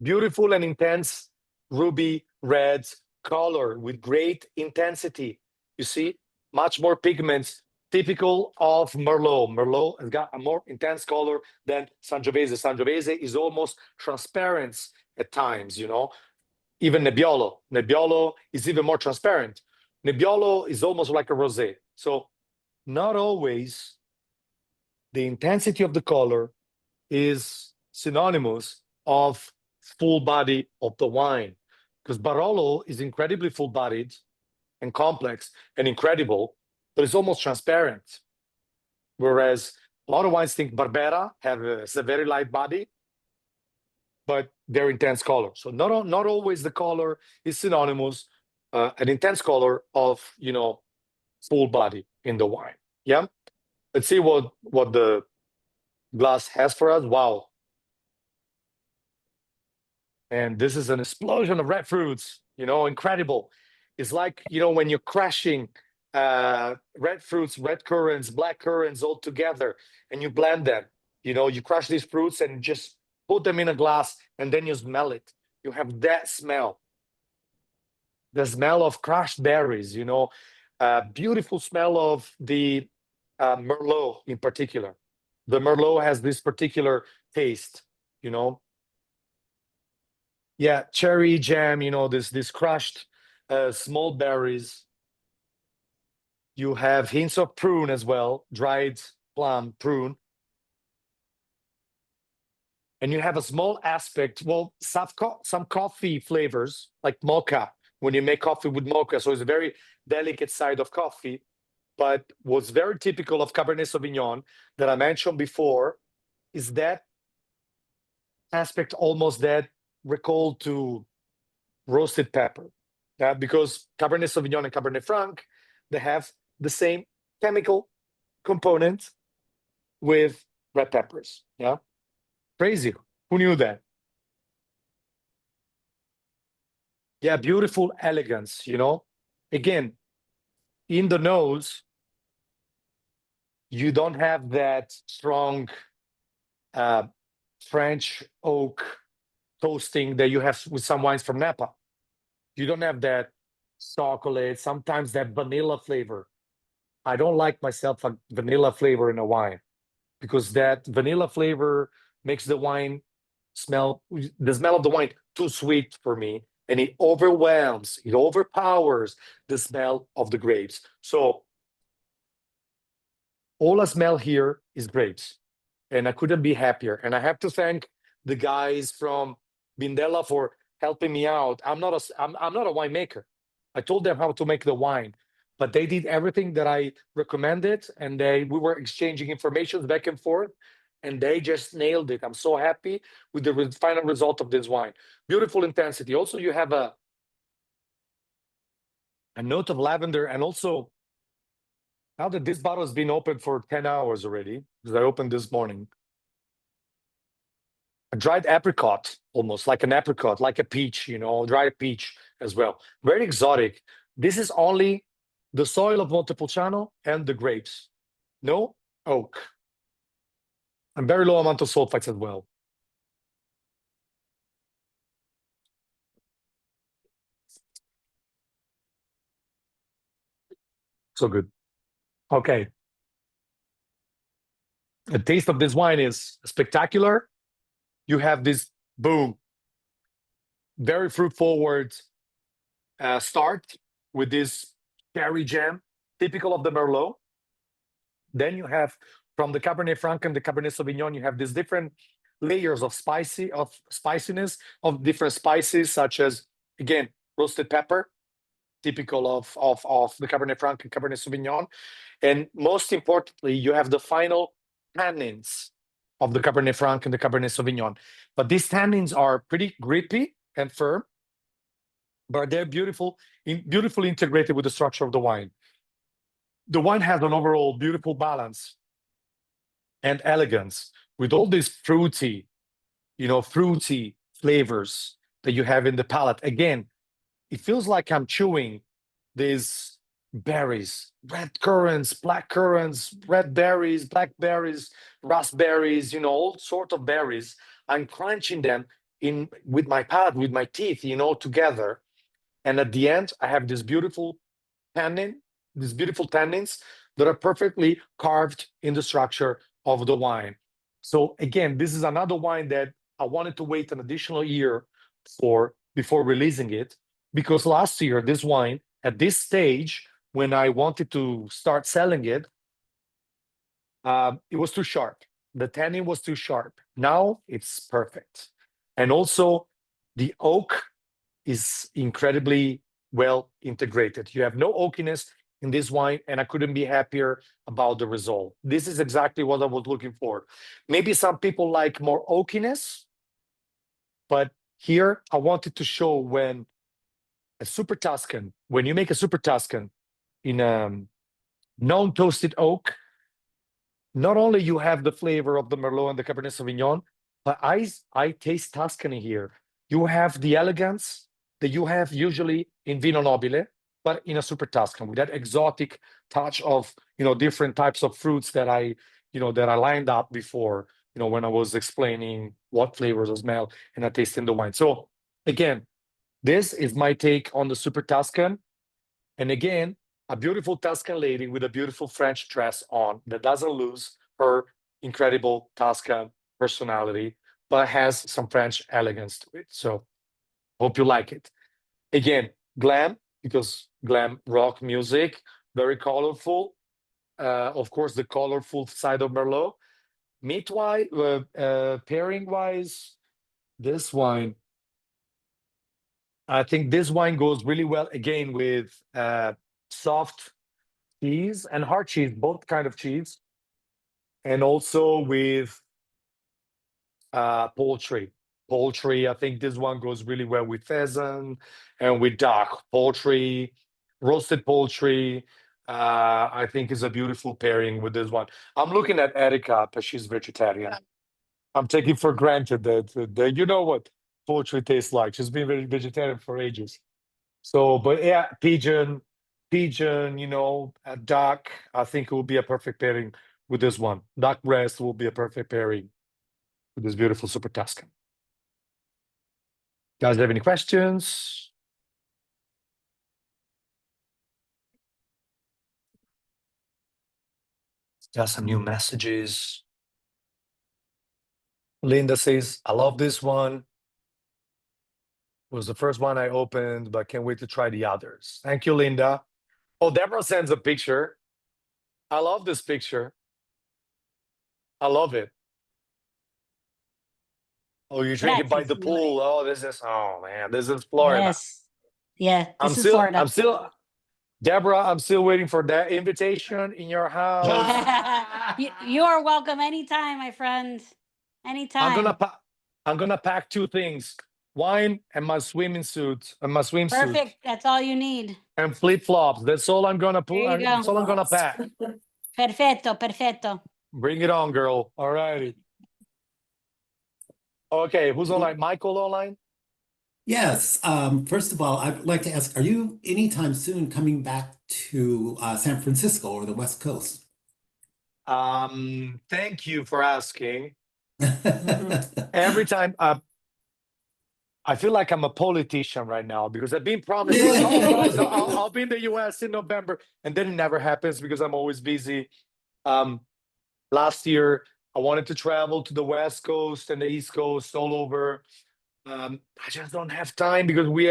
Beautiful and intense ruby red color with great intensity. You see, much more pigments, typical of Merlot. Merlot has got a more intense color than Sangiovese. Sangiovese is almost transparent at times, you know. Even Nebbiolo. Nebbiolo is even more transparent. Nebbiolo is almost like a rosé. So not always the intensity of the color is synonymous of full body of the wine, because Barolo is incredibly full-bodied and complex and incredible, but it's almost transparent. Whereas a lot of wines think Barbera have a very light body, but they're intense color. So not always the color is synonymous, an intense color of, you know, full body in the wine. Yeah. Let's see what the glass has for us. Wow. And this is an explosion of red fruits, you know, incredible. It's like, you know, when you're crashing red fruits, red currants, black currants all together, and you blend them, you know, you crush these fruits and just put them in a glass, and then you smell it. You have that smell. The smell of crushed berries, you know, beautiful smell of the Merlot in particular. The Merlot has this particular taste, you know. Yeah, cherry jam, you know, this crushed small berries. You have hints of prune as well, dried plum, prune. And you have a small aspect, well, some coffee flavors, like mocha, when you make coffee with mocha. So it's a very delicate side of coffee. But what's very typical of Cabernet Sauvignon that I mentioned before is that aspect almost that recalled to roasted pepper. Because Cabernet Sauvignon and Cabernet Franc, they have the same chemical component with red peppers. Yeah. Crazy. Who knew that? Yeah, beautiful elegance, you know. Again, in the nose, you don't have that strong French oak toasting that you have with some wines from Napa. You don't have that chocolate, sometimes that vanilla flavor. I don't like myself a vanilla flavor in a wine, because that vanilla flavor makes the wine smell of the wine too sweet for me, and it overwhelms, it overpowers the smell of the grapes. So all I smell here is grapes, and I couldn't be happier. And I have to thank the guys from Bindella for helping me out. I'm not a winemaker. I told them how to make the wine, but they did everything that I recommended, and we were exchanging information back and forth, and they just nailed it. I'm so happy with the final result of this wine. Beautiful intensity. Also, you have a note of lavender, and also, now that this bottle has been open for 10 hours already, because I opened this morning, a dried apricot, almost like an apricot, like a peach, you know, dried peach as well. Very exotic. This is only the soil of Montepulciano and the grapes. No oak. And very low amount of sulfites as well. So good. Okay. The taste of this wine is spectacular. You have this boom, very fruit forward start with this cherry jam, typical of the Merlot. Then you have from the Cabernet Franc and the Cabernet Sauvignon, you have these different layers of spiciness of different spices, such as, again, roasted pepper, typical of the Cabernet Franc and Cabernet Sauvignon. And most importantly, you have the final tannins of the Cabernet Franc and the Cabernet Sauvignon. But these tannins are pretty grippy and firm, but they're beautifully integrated with the structure of the wine. The wine has an overall beautiful balance and elegance with all these fruity flavors that you have in the palate. Again, it feels like I'm chewing these berries, red currants, black currants, red berries, blackberries, raspberries, all sorts of berries. I'm crunching them in with my palate, with my teeth, together. And at the end, I have this beautiful tannins that are perfectly carved in the structure of the wine. So again, this is another wine that I wanted to wait an additional year for before releasing it, because last year, this wine, at this stage, when I wanted to start selling it, it was too sharp. The tannin was too sharp. Now it's perfect. And also, the oak is incredibly well integrated. You have no oakiness in this wine, and I couldn't be happier about the result. This is exactly what I was looking for. Maybe some people like more oakiness, but here I wanted to show when you make a Super Tuscan in a non-toasted oak, not only you have the flavor of the Merlot and the Cabernet Sauvignon, but I taste Tuscany here. You have the elegance that you have usually in Vino Nobile, but in a Super Tuscan with that exotic touch of different types of fruits that I lined up before, when I was explaining what flavors I smell and I taste in the wine. So again, this is my take on the Super Tuscan. And again, a beautiful Tuscan lady with a beautiful French dress on that doesn't lose her incredible Tuscan personality, but has some French elegance to it. So hope you like it. Again, glam, because glam rock music, very colorful. Of course, the colorful side of Merlot. Meat-wise, pairing-wise, this wine, I think this wine goes really well, again, with soft cheese and hard cheese, both kind of cheese, and also with poultry. Poultry, I think this one goes really well with pheasant and with duck. Poultry, roasted poultry, I think is a beautiful pairing with this one. I'm looking at Erica, but she's vegetarian. I'm taking for granted that you know what poultry tastes like. She's been very vegetarian for ages. So, but yeah, pigeon, a duck. I think it will be a perfect pairing with this one. Duck breast will be a perfect pairing with this beautiful Super Tuscan. Guys, have any questions? Got some new messages. Linda says, I love this one. It was the first one I opened, but can't wait to try the others. Thank you, Linda. Oh, Deborah sends a picture. I love this picture. I love it. Oh, you're drinking by the pool. Oh, this is Florida. Yes. Yeah, this is Florida. Deborah, I'm still waiting for that invitation in your house. You are welcome anytime, my friend. Anytime. I'm gonna pack two things: wine and my swimsuit and my swimsuit. Perfect. That's all you need. And flip-flops. That's all I'm gonna put. There you That's all I'm gonna pack. Perfetto. Bring it on, girl. All righty. Okay, who's online? Michael online? Yes. First of all, I'd like to ask, are you anytime soon coming back to San Francisco or the West Coast? Thank you for asking. Every time, I feel like I'm a politician right now because I've been promising, oh guys, I'll be in the US in November, and then it never happens because I'm always busy. Um, Last year, I wanted to travel to the West Coast and the East Coast all over. I just don't have time because we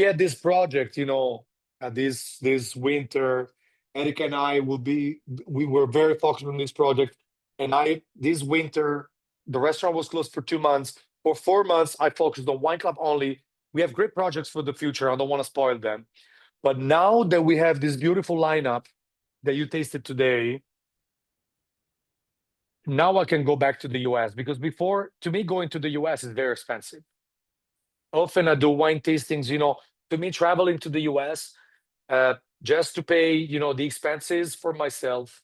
had this project, this winter. Eric and I we were very focused on this project, and this winter the restaurant was closed for 2 months. For 4 months, I focused on wine club only. We have great projects for the future. I don't want to spoil them, but now that we have this beautiful lineup that you tasted today, now I can go back to the US because before, to me, going to the US is very expensive. Often I do wine tastings, to me, traveling to the US, just to pay, the expenses for myself,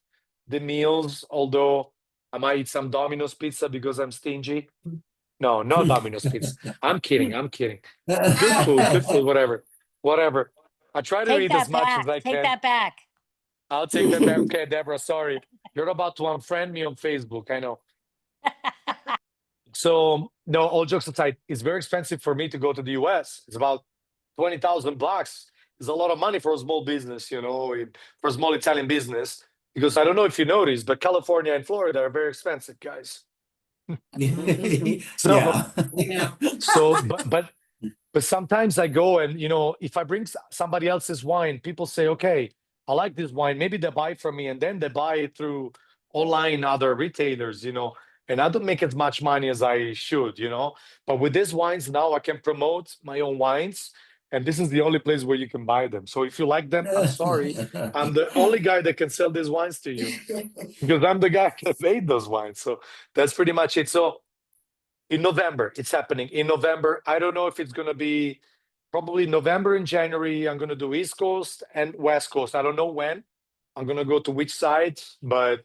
the meals, although I might eat some Domino's pizza because I'm stingy. No, no Domino's pizza. I'm kidding. I'm kidding. Good food, whatever. Whatever. I try to Take eat as that much as back. I Take can. that back. I'll take that back. Okay, Deborah, sorry. You're about to unfriend me on Facebook. I know. So, no, all jokes aside, it's very expensive for me to go to the US. It's about $20,000. It's a lot of money for a small business, for a small Italian business. Because I don't know if you noticed, but California and Florida are very expensive, guys. So, Yeah. but sometimes I go and, if I bring somebody else's wine, people say, okay, I like this wine. Maybe they buy it from me and then they buy it through online other retailers, and I don't make as much money as I should, But with these wines now, I can promote my own wines. And this is the only place where you can buy them. So if you like them, I'm sorry. I'm the only guy that can sell these wines to you because I'm the guy that made those wines. So that's pretty much it. So in November, it's happening. In November, I don't know if it's going to be probably November and January. I'm going to do East Coast and West Coast. I don't know when I'm going to go to which side, but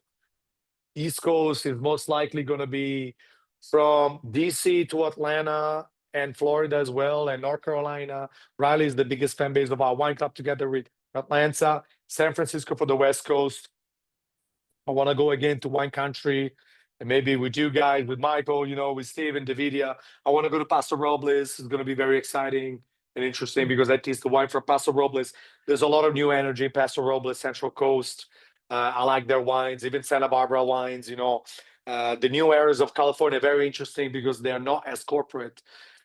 East Coast is most likely going to be from DC to Atlanta and Florida as well, and North Carolina. Riley is the biggest fan base of our wine club together with Atlanta, San Francisco for the West Coast. I want to go again to wine country and maybe with you guys, with Michael, with Steve and Davidia. I want to go to Paso Robles. It's going to be very exciting and interesting because I taste the wine from Paso Robles. There's a lot of new energy in Paso Robles, Central Coast. I like their wines, even Santa Barbara wines, the new areas of California, very interesting because they're not as corporate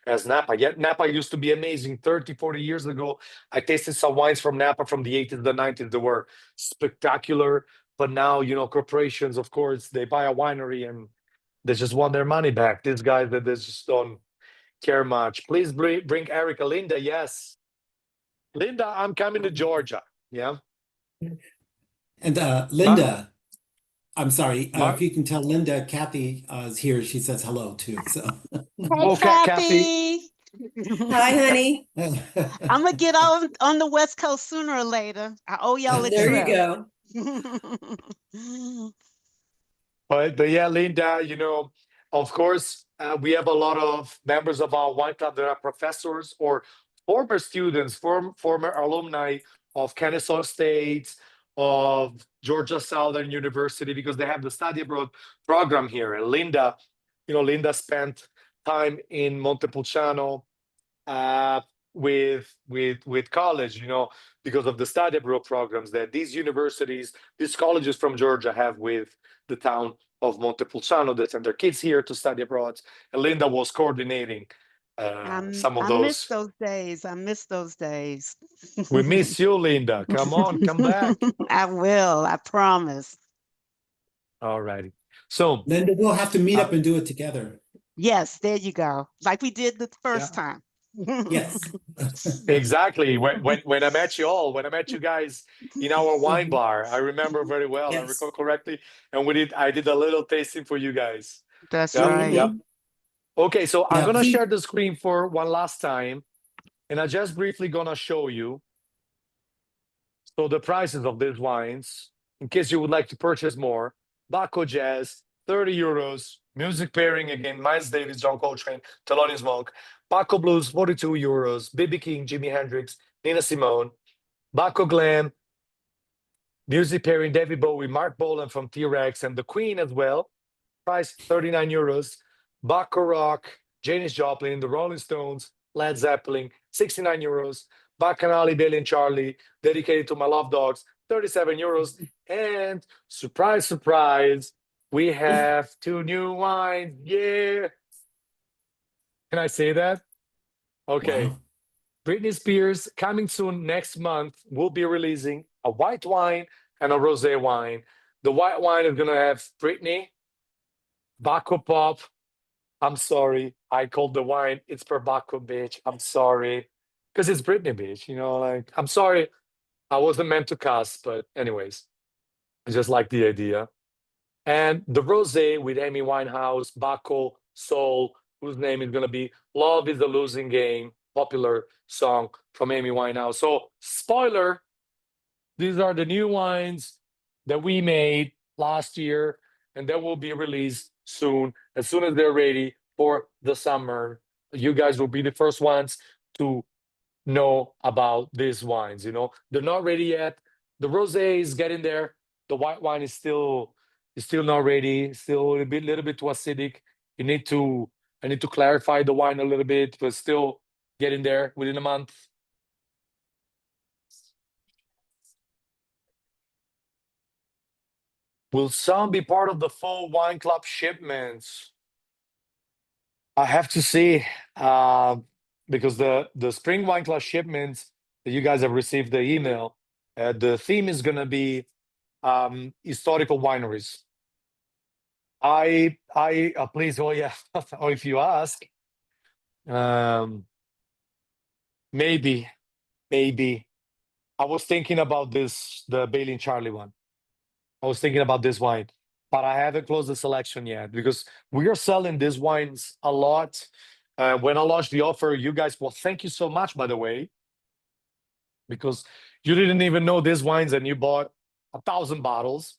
as Napa. Yet Napa used to be amazing 30, 40 years ago. I tasted some wines from Napa from the 80s, the 90s. They were spectacular. But now, corporations, of course, they buy a winery and they just want their money back. These guys that they just don't care much. Please bring Erica. Linda, yes. Linda, I'm coming to Georgia. Yeah. And Linda, I'm sorry, if you can tell Linda, Kathy is here. She says hello too. So. Hey, Kathy. Hi, honey. I'm gonna get on the West Coast sooner or later. I owe y'all a There trip. you go. But yeah, Linda, of course, we have a lot of members of our wine club that are professors or former students, former alumni of Kennesaw State, of Georgia Southern University, because they have the study abroad program here. And Linda, Linda spent time in Montepulciano with college, because of the study abroad programs that these universities, these colleges from Georgia have with the town of Montepulciano that send their kids here to study abroad. And Linda was coordinating some of I those. miss those days. I miss those days. We miss you, Linda. Come on, come back. I will. I promise. All righty. So Linda, we'll have to meet up and do it together. Yes, there you go. Like we did the first time. Yes. Exactly. When I met you all, when I met you guys in our wine bar, I remember very well. Yes. I recall correctly, and I did a little tasting for you guys. That's Yep, right. yep. Okay, so I'm Yeah, gonna please. share the screen for one last time, and I'm just briefly gonna show you. So the prices of these wines, in case you would like to purchase more, Bacco Jazz, 30 euros. Music pairing again, Miles Davis, John Coltrane, Thelonious Monk. Bacco Blues, 42 euros. B.B. King, Jimi Hendrix, Nina Simone. Bacco Glam, music pairing David Bowie, Mark Bolan from T-Rex, and the Queen as well. Price 39 euros. Bacco Rock, Janis Joplin, the Rolling Stones, Led Zeppelin, 69 euros. Bacchanali, Bailey and Charlie, dedicated to my love dogs, 37 euros. And surprise, surprise, we have 2 new wines. Yeah. Can I say that? Okay. Wow. Britney Spears, coming soon next month, will be releasing a white wine and a rosé wine. The white wine is going to have Britney, Bacco Pop. I'm sorry, I called the wine. It's Perbacco, bitch. I'm sorry. Because it's Britney, bitch. You know, like, I'm sorry. I wasn't meant to cuss, but anyways, I just like the idea. And the rosé with Amy Winehouse, Bacco, Soul, whose name is going to be Love is a Losing Game, popular song from Amy Winehouse. So, spoiler, these are the new wines that we made last year, and that will be released soon as they're ready for the summer. You guys will be the first ones to know about these wines. You know, they're not ready yet. The rosé is getting there. The white wine is still not ready. Still a little bit too acidic. I need to clarify the wine a little bit, but still getting there within a month. Will some be part of the full wine club shipments? I have to see, because the spring wine club shipments that you guys have received the email, the theme is going to be historical wineries. I please, oh yeah, or if you ask, maybe I was thinking about this, the Bailey and Charlie one. I was thinking about this wine, but I haven't closed the selection yet because we are selling these wines a lot. When I launched the offer, you guys, well, thank you so much, by the way, because you didn't even know these wines and you bought 1,000 bottles.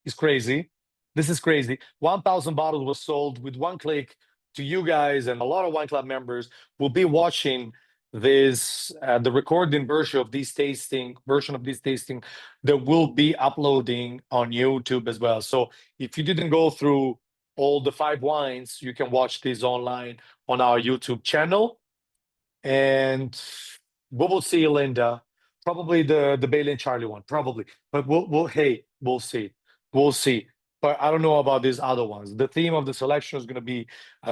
It's crazy. This is crazy. 1,000 bottles was sold with one click to you guys, and a lot of wine club members will be watching this, the recording version of this tasting that will be uploading on YouTube as well. So if you didn't go through all the 5 wines, you can watch this online on our YouTube channel. And we will see, Linda. Probably the Bailey and Charlie one, probably. But we'll see. We'll see. But I don't know about these other ones. The theme of the selection is going to be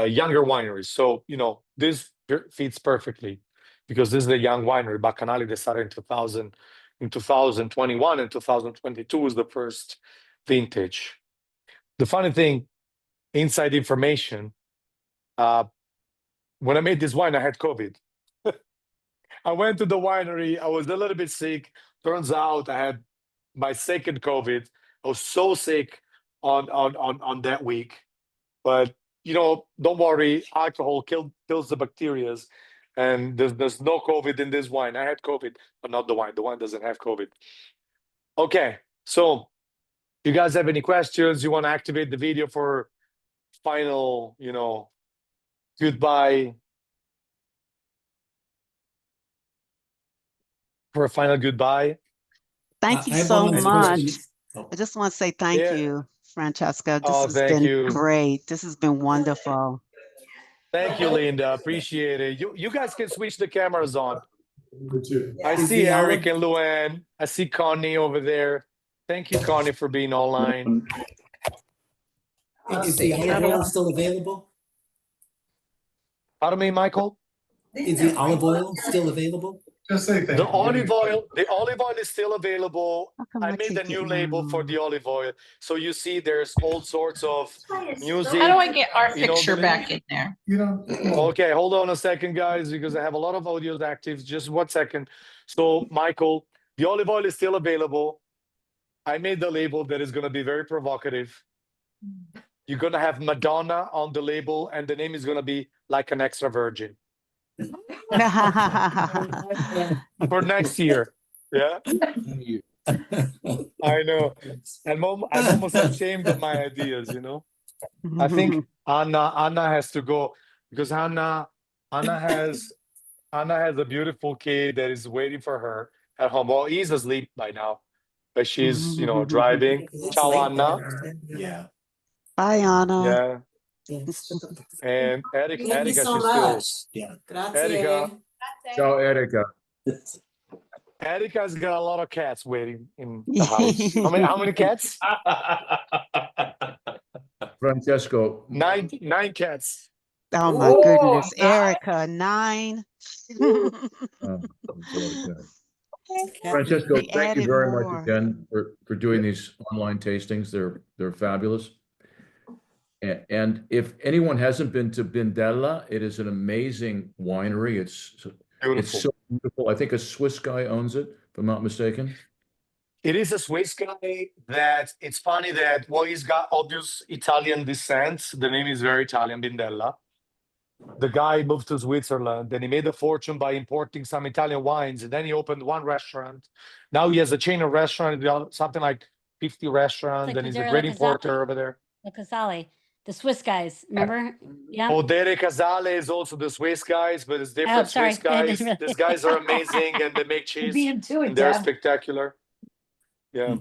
younger wineries. So, you know, this fits perfectly because this is a young winery. Bacchanali, they started in 2021, and 2022 is the first vintage. The funny thing, inside information, when I made this wine, I had COVID. I went to the winery. I was a little bit sick. Turns out I had my second COVID. I was so sick on that week. But you know, don't worry. Alcohol kills the bacteria, and there's no COVID in this wine. I had COVID, but not the wine. The wine doesn't have COVID. Okay, so you guys have any questions? You want to activate the video for final, you know, goodbye? For a final goodbye. Thank you I have so one last much. question. Oh. I just want to say thank Yeah. you, Francesca. This Oh, has thank been you. great. This has been wonderful. Thank you, Linda. Appreciate it. You guys can switch the cameras on. Number 2. I Is see the Eric olive- and Luann. I see Connie over there. Thank you, Connie, for being online. Is the olive oil still available? Pardon me, Michael? Is the olive oil still available? Just say thank you. The olive oil is still available. How come I I made a can't new get label my- for the olive oil. So you see there's all sorts of music. How do I get our You know, picture the- back in there? You know, Okay, hold on a second, guys, because I have a lot of audios active. Just 1 second. So, Michael, the olive oil is still available. I made the label that is going to be very provocative. You're going to have Madonna on the label, and the name is going to be Like an Extra Virgin for next year. Yeah. I know. I'm almost ashamed of my ideas, you know. I think Anna has to go because Anna has a beautiful kid that is waiting for her at home. Well, he's asleep by now, but she's, driving. It's Ciao, late Anna. there. Yeah. Bye, Anna. Yeah. Yes. And Thank you Erica, so she's still. much. Yeah. Erica. Ciao, Erica. Erica's got a lot of cats waiting in the house. How many cats? Francesco, Nine cats. Oh my goodness, Erica, 9. that's a lot of cats. Francesco, They thank you added very much more. again for doing these online tastings. They're fabulous. And if anyone hasn't been to Bindella, it is an amazing winery. It's Beautiful. so beautiful. I think a Swiss guy owns it, if I'm not mistaken. It is a Swiss guy that it's funny that, well, he's got obvious Italian descent. The name is very Italian, Bindella. The guy moved to Switzerland and he made a fortune by importing some Italian wines. And then he opened one restaurant. Now he has a chain of restaurants, something like 50 restaurants, Like and he's a Podere great La importer Casale. over there. La Casale, the Swiss guys, remember? Yeah. Podere Casale is also the Swiss guys, but it's Oh, different sorry. Swiss guys. These guys are amazing and they make cheese Being too and they're Deb. spectacular. Yeah.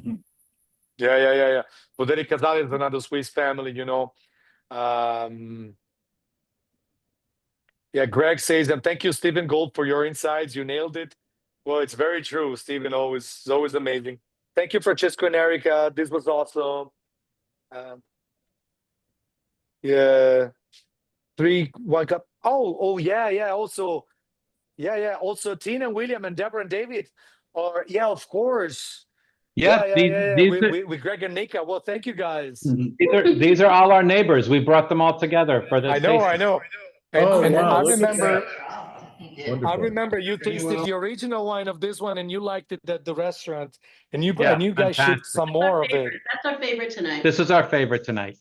Yeah. Podere Casale is another Swiss family, Yeah, Greg says, and thank you, Stephen Gold, for your insights. You nailed it. Well, it's very true. Stephen is always amazing. Thank you, Francesco and Erica. This was awesome. Yeah. 3-1 cup. Oh, yeah. Also, Also, Tina, William, and Deborah and David. Or of course. Yeah, With Greg and Nika. Well, thank you guys. these are all our neighbors. We brought them all together for this. I know. And wow, I look at remember. Wonderful. I remember you tasted the original wine of this one and you liked it at the restaurant and you Yeah, guys shipped fantastic. some more of it. That's our favorite tonight. This is our favorite tonight.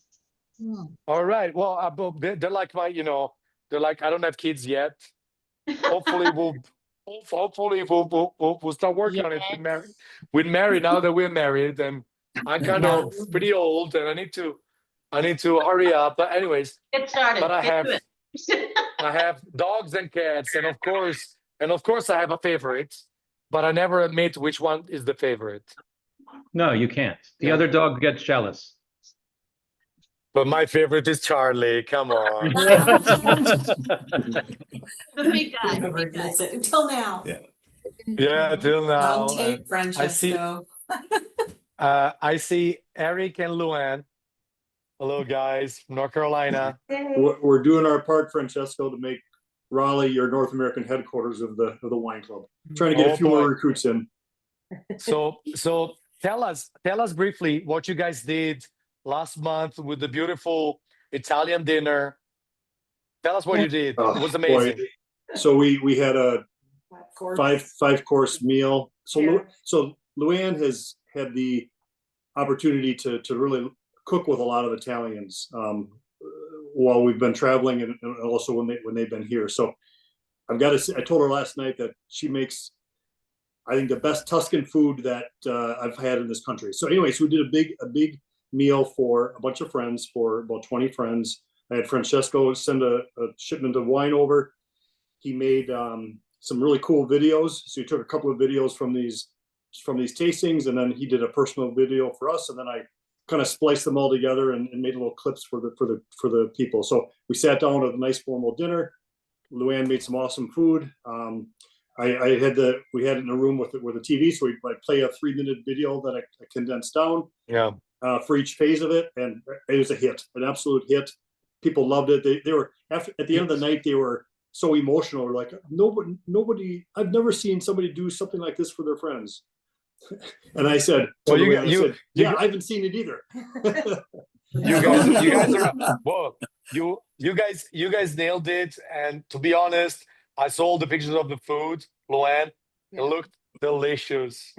All right. Well, they're like they're like, I don't have kids yet. Hopefully we'll start working on it. We're married now that we're married, and I'm kind of pretty old, and I need to hurry up. But anyways, Get started. but I Get to have dogs and cats, and of course I have a favorite, but I never admit which one is the favorite. No, you can't. The Yeah. other dog gets jealous. But my favorite is Charlie. Come on. The big guy. Until now. Yeah, till now. On tape, Francesco. I see Eric and Luann. Hello, guys, from North Carolina. We're doing our part, Francesco, to make Raleigh your North American headquarters of the wine club. Trying to get a few more recruits in. So tell us briefly what you guys did last month with the beautiful Italian dinner. Tell us what you did. It was amazing. Boy. So we had a five course meal. So Luann has had the opportunity to really cook with a lot of Italians while we've been traveling and also when they've been here. So I've got to say, I told her last night that she makes, I think, the best Tuscan food that I've had in this country. So anyways, we did a big meal for a bunch of friends, for about 20 friends. I had Francesco send a shipment of wine over. He made some really cool videos. So he took a couple of videos from these tastings, and then he did a personal video for us, and then I kind of spliced them all together and made little clips for the people. So we sat down at a nice formal dinner. Luann made some awesome food. We had it in a room with the TV, so I play a 3-minute video that I condensed down. Yeah. For each phase of it, and it was a hit, an absolute hit. People loved it. They were at the end of the night, they were so emotional. Like nobody. I've never seen somebody do something like this for their friends. And I said, well, I haven't seen it either. You guys are well. You guys nailed it. And to be honest, I saw the pictures of the food, Luann. It looked delicious.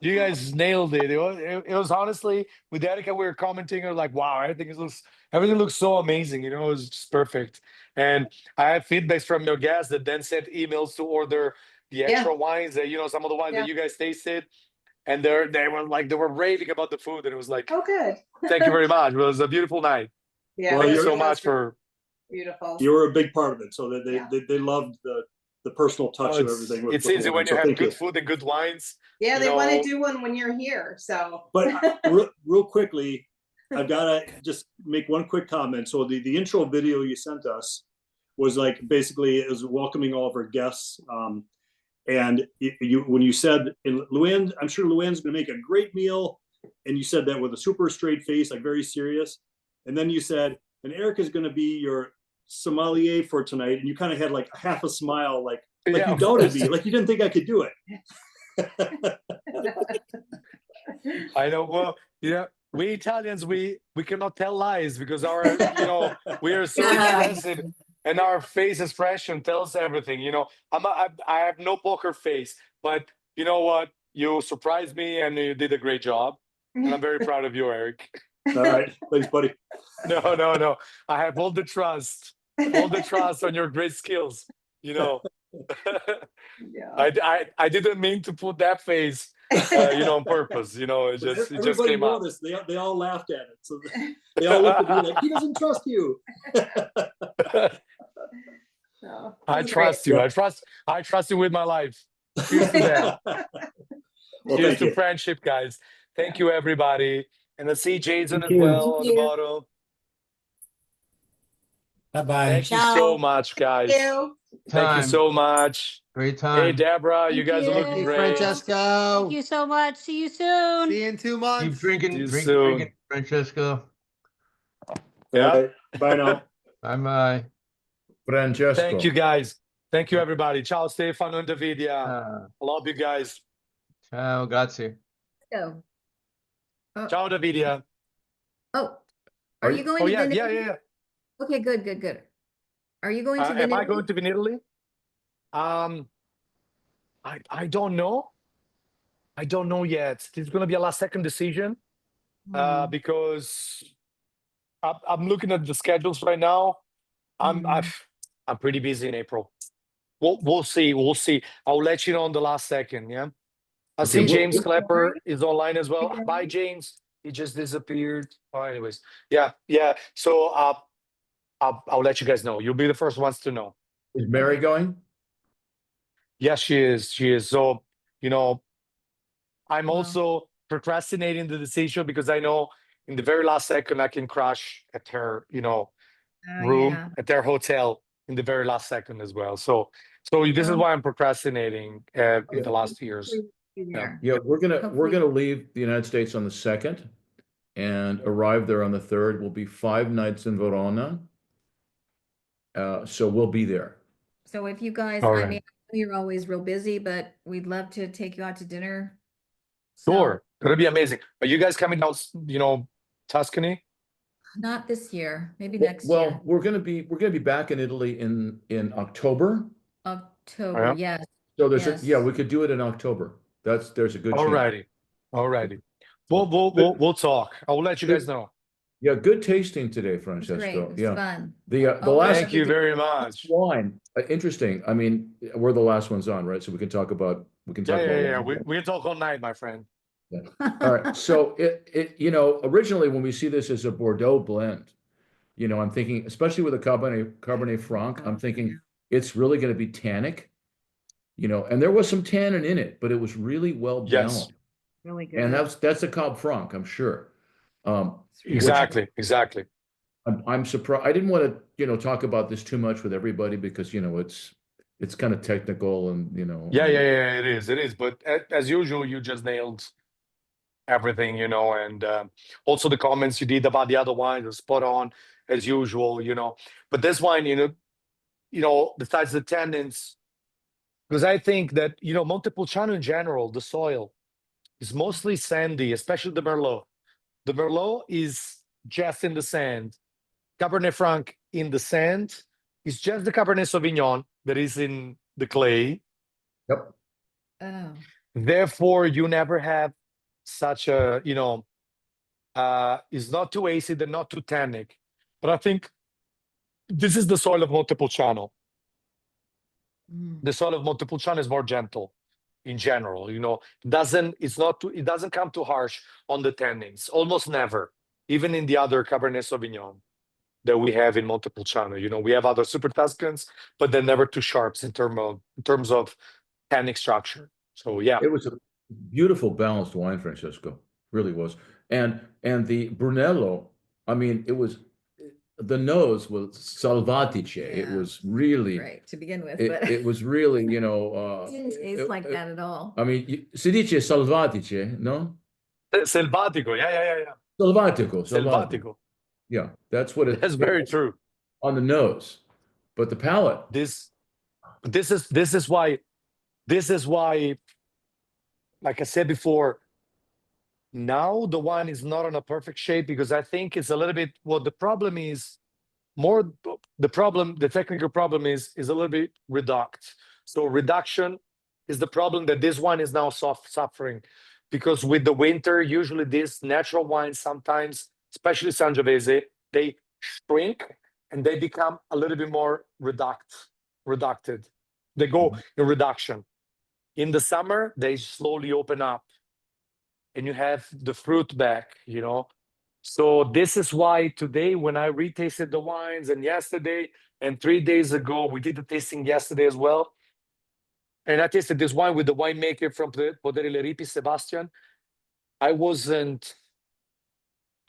You guys nailed it. It was honestly, with Erica, we were commenting, like, wow, everything looks so amazing. It was just perfect. And I had feedbacks from your guests that then sent emails to order the extra wines that, some of the wines that you guys tasted. and they were raving about the food, and it was like, Oh, good. thank you very much. It was a beautiful night. Yeah. Well, Thank you you're- so much for. Beautiful. You were a big part of it, so that Yeah. they loved the personal touch of everything. It's with easy wine, when so you have thank good food and good wines. Yeah, you they want to know. do one when you're here, so. But real quickly, I've got to just make one quick comment. So the intro video you sent us was like basically it was welcoming all of our guests. And when you said, Luann, I'm sure Luann's going to make a great meal, and you said that with a super straight face, like very serious. And then you said, and Erica's going to be your sommelier for tonight, and you kind of had like half a smile, like Yeah, you of doubted course. me, like you didn't think I could do it. I know. Well, we Italians, we cannot tell lies because our, we are so expressive, and our face expression tells everything. I have no poker face, but you know what? You surprised me, and you did a great job, and I'm very proud of you, Eric. All right, thanks, buddy. No. I have all the trust on your great skills. Yeah. I didn't mean to put that face, on purpose. It just Everybody came out. noticed. They all laughed at it. So they all looked at me like, he doesn't trust you. No, I it was trust great. you. I trust you with my life. Cheers to that. Well, Cheers thank to you. friendship, guys. Thank you, everybody. And I see Jason Thank as you. well on the Thank you. bottom. Bye-bye. Thank you so much, guys. Thank you. Thank you Time. so much. Great Hey, time. Deborah, you Thank guys are you. looking Thank you, great. Francesco. Thank you so much. See you soon. See you in 2 Keep months. drinking, See you drink, soon. drinking, Francesco. Yeah. All right, bye now. Bye-bye. Francesco. Thank you, guys. Thank you, everybody. Ciao, Stefano and Davidia. Ah, I love you guys. ciao, grazie. So, Ciao, Davidia. are Are you you- going Oh, to yeah, Venice? yeah. Okay, good. Are you going to Am Venice? I going to Italy? I don't know. I don't know yet. It's going to be a last second decision because I'm looking at the schedules right now. I'm pretty busy in April. We'll see. We'll see. I'll let you know on the last second. Yeah. I see Okay, James well- Klepper is online as well. Okay. Bye, James. He just disappeared. Oh, anyways, yeah. So I'll let you guys know. You'll be the first ones to know. Is Mary going? Yes, she is. So I'm Wow. also procrastinating the decision because I know in the very last second I can crash at her, room Yeah. at their hotel in the very last second as well. So this is why I'm procrastinating in the last years. There. Yeah, we're gonna Hopefully- leave the United States on the 2nd and arrive there on the 3rd. We'll be 5 nights in Verona. So we'll be there. So if you guys, All I right. mean, you're always real busy, but we'd love to take you out to dinner. Sure, it'll be amazing. Are you guys coming out? Tuscany? Not this year, maybe next Well, year. we're gonna be back in Italy in October. October, Yeah. yes. So there's Yes. we could do it in October. There's a good chance. Alrighty. We'll talk. I will let you guys know. Yeah, good tasting today, It was Francesco. great. It was Yeah. fun. The Oh, last Thank you very much. wine, interesting. I mean, we're the last ones on, right? So we can talk about Yeah. wine. We can talk all night, my friend. All right. So it originally when we see this as a Bordeaux blend, I'm thinking, especially with a Cabernet Franc, I'm thinking it's really going to be tannic, and there was some tannin in it, but it was really well Yes. balanced. Really good. And that's a Cab Franc, I'm sure. Exactly. I'm surprised. I didn't want to, talk about this too much with everybody because, it's kind of technical and, Yeah, it is. But as usual, you just nailed everything, and also the comments you did about the other wines are spot on as usual, But this wine, besides the tannins, because I think that, Montepulciano in general, the soil is mostly sandy, especially the Merlot. The Merlot is just in the sand. Cabernet Franc in the sand is just the Cabernet Sauvignon that is in the clay. Yep. Oh, Therefore, you never have such a, it's not too acid and not too tannic. But I think this is the soil of Montepulciano. The soil of Montepulciano is more gentle. in general. You know, it doesn't come too harsh on the tannins, almost never, even in the other Cabernet Sauvignon that we have in Montepulciano. You know, we have other Super Tuscans, but they're never too sharps in terms of tannic structure. So yeah, It was a beautiful balanced wine, Francesco. Really was. And the Brunello, I mean, the nose was salvatice. It Yeah. was really Right, to begin with, it, but it was really, you know, didn't taste like that at all. I mean, si dice salvatice, no? selvatico. Yeah. Salvatico. Selvatico. Yeah, that's what That's very true. on the nose. But the palate. This is why, like I said before, now the wine is not in a perfect shape because I think it's a little bit, well, the problem is more, the technical problem is a little bit reduct. So reduction is the problem that this wine is now suffering, because with the winter, usually these natural wines sometimes, especially Sangiovese, they shrink and they become a little bit more reducted. They go in reduction. In the summer, they slowly open up and you have the fruit back, you know. So this is why today, when I retasted the wines, and yesterday and 3 days ago, we did the tasting yesterday as well. And I tasted this wine with the winemaker from Poderi Le Ripi, Sebastian. I wasn't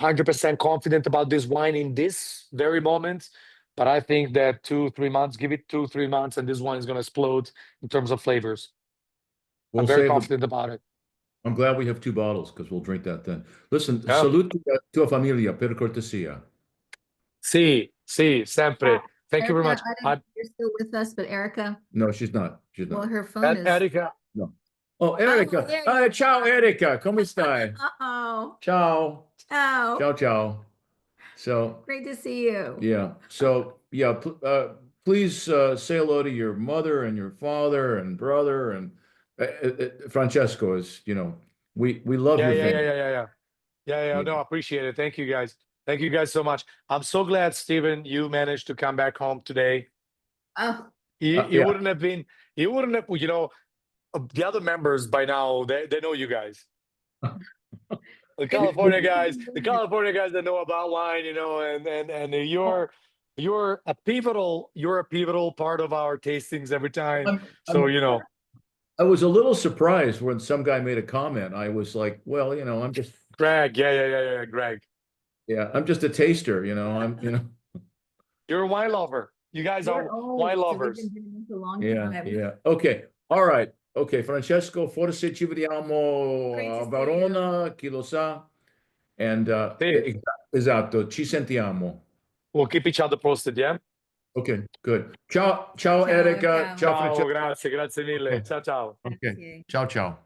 100% confident about this wine in this very moment, but I think that 2-3 months, give it 2-3 months, and this wine is going to explode in terms of flavors. I'm very confident about it. I'm glad we have 2 bottles because we'll drink that then. Listen, Yeah. salute tua famiglia, per cortesia. Sì, sempre. Thank you very much. You're still with us, but Erica, No, she's not. She's well, not. her phone is. Erica. No. Oh, Erica. there you Ciao, Erica. Come stai? Uh-oh. Ciao. Ciao. Ciao, ciao. So, Great to see you. yeah. So, yeah, please say hello to your mother and your father and brother, and Francesco is, you know, we love your family. Yeah. No, I appreciate it. Thank you guys. Thank you guys so much. I'm so glad, Stephen, you managed to come back home today. Oh, You wouldn't have been, you know, the other members by now, they know you guys. The California guys that know about wine, you know, and you're a pivotal part of our tastings every time. So, you know. I was a little surprised when some guy made a comment. I was like, well, you know, I'm just Greg. Yeah, Greg. Yeah, I'm just a taster, you know. You're a wine lover. You guys are wine lovers. Yeah. Okay. All right. Okay, Francesco, forse ci vediamo a Verona, chi lo sa. And esatto, ci sentiamo. We'll keep each other posted, yeah? Okay, good. Ciao, Erica. Ciao, grazie mille. Ciao. Okay. Ciao.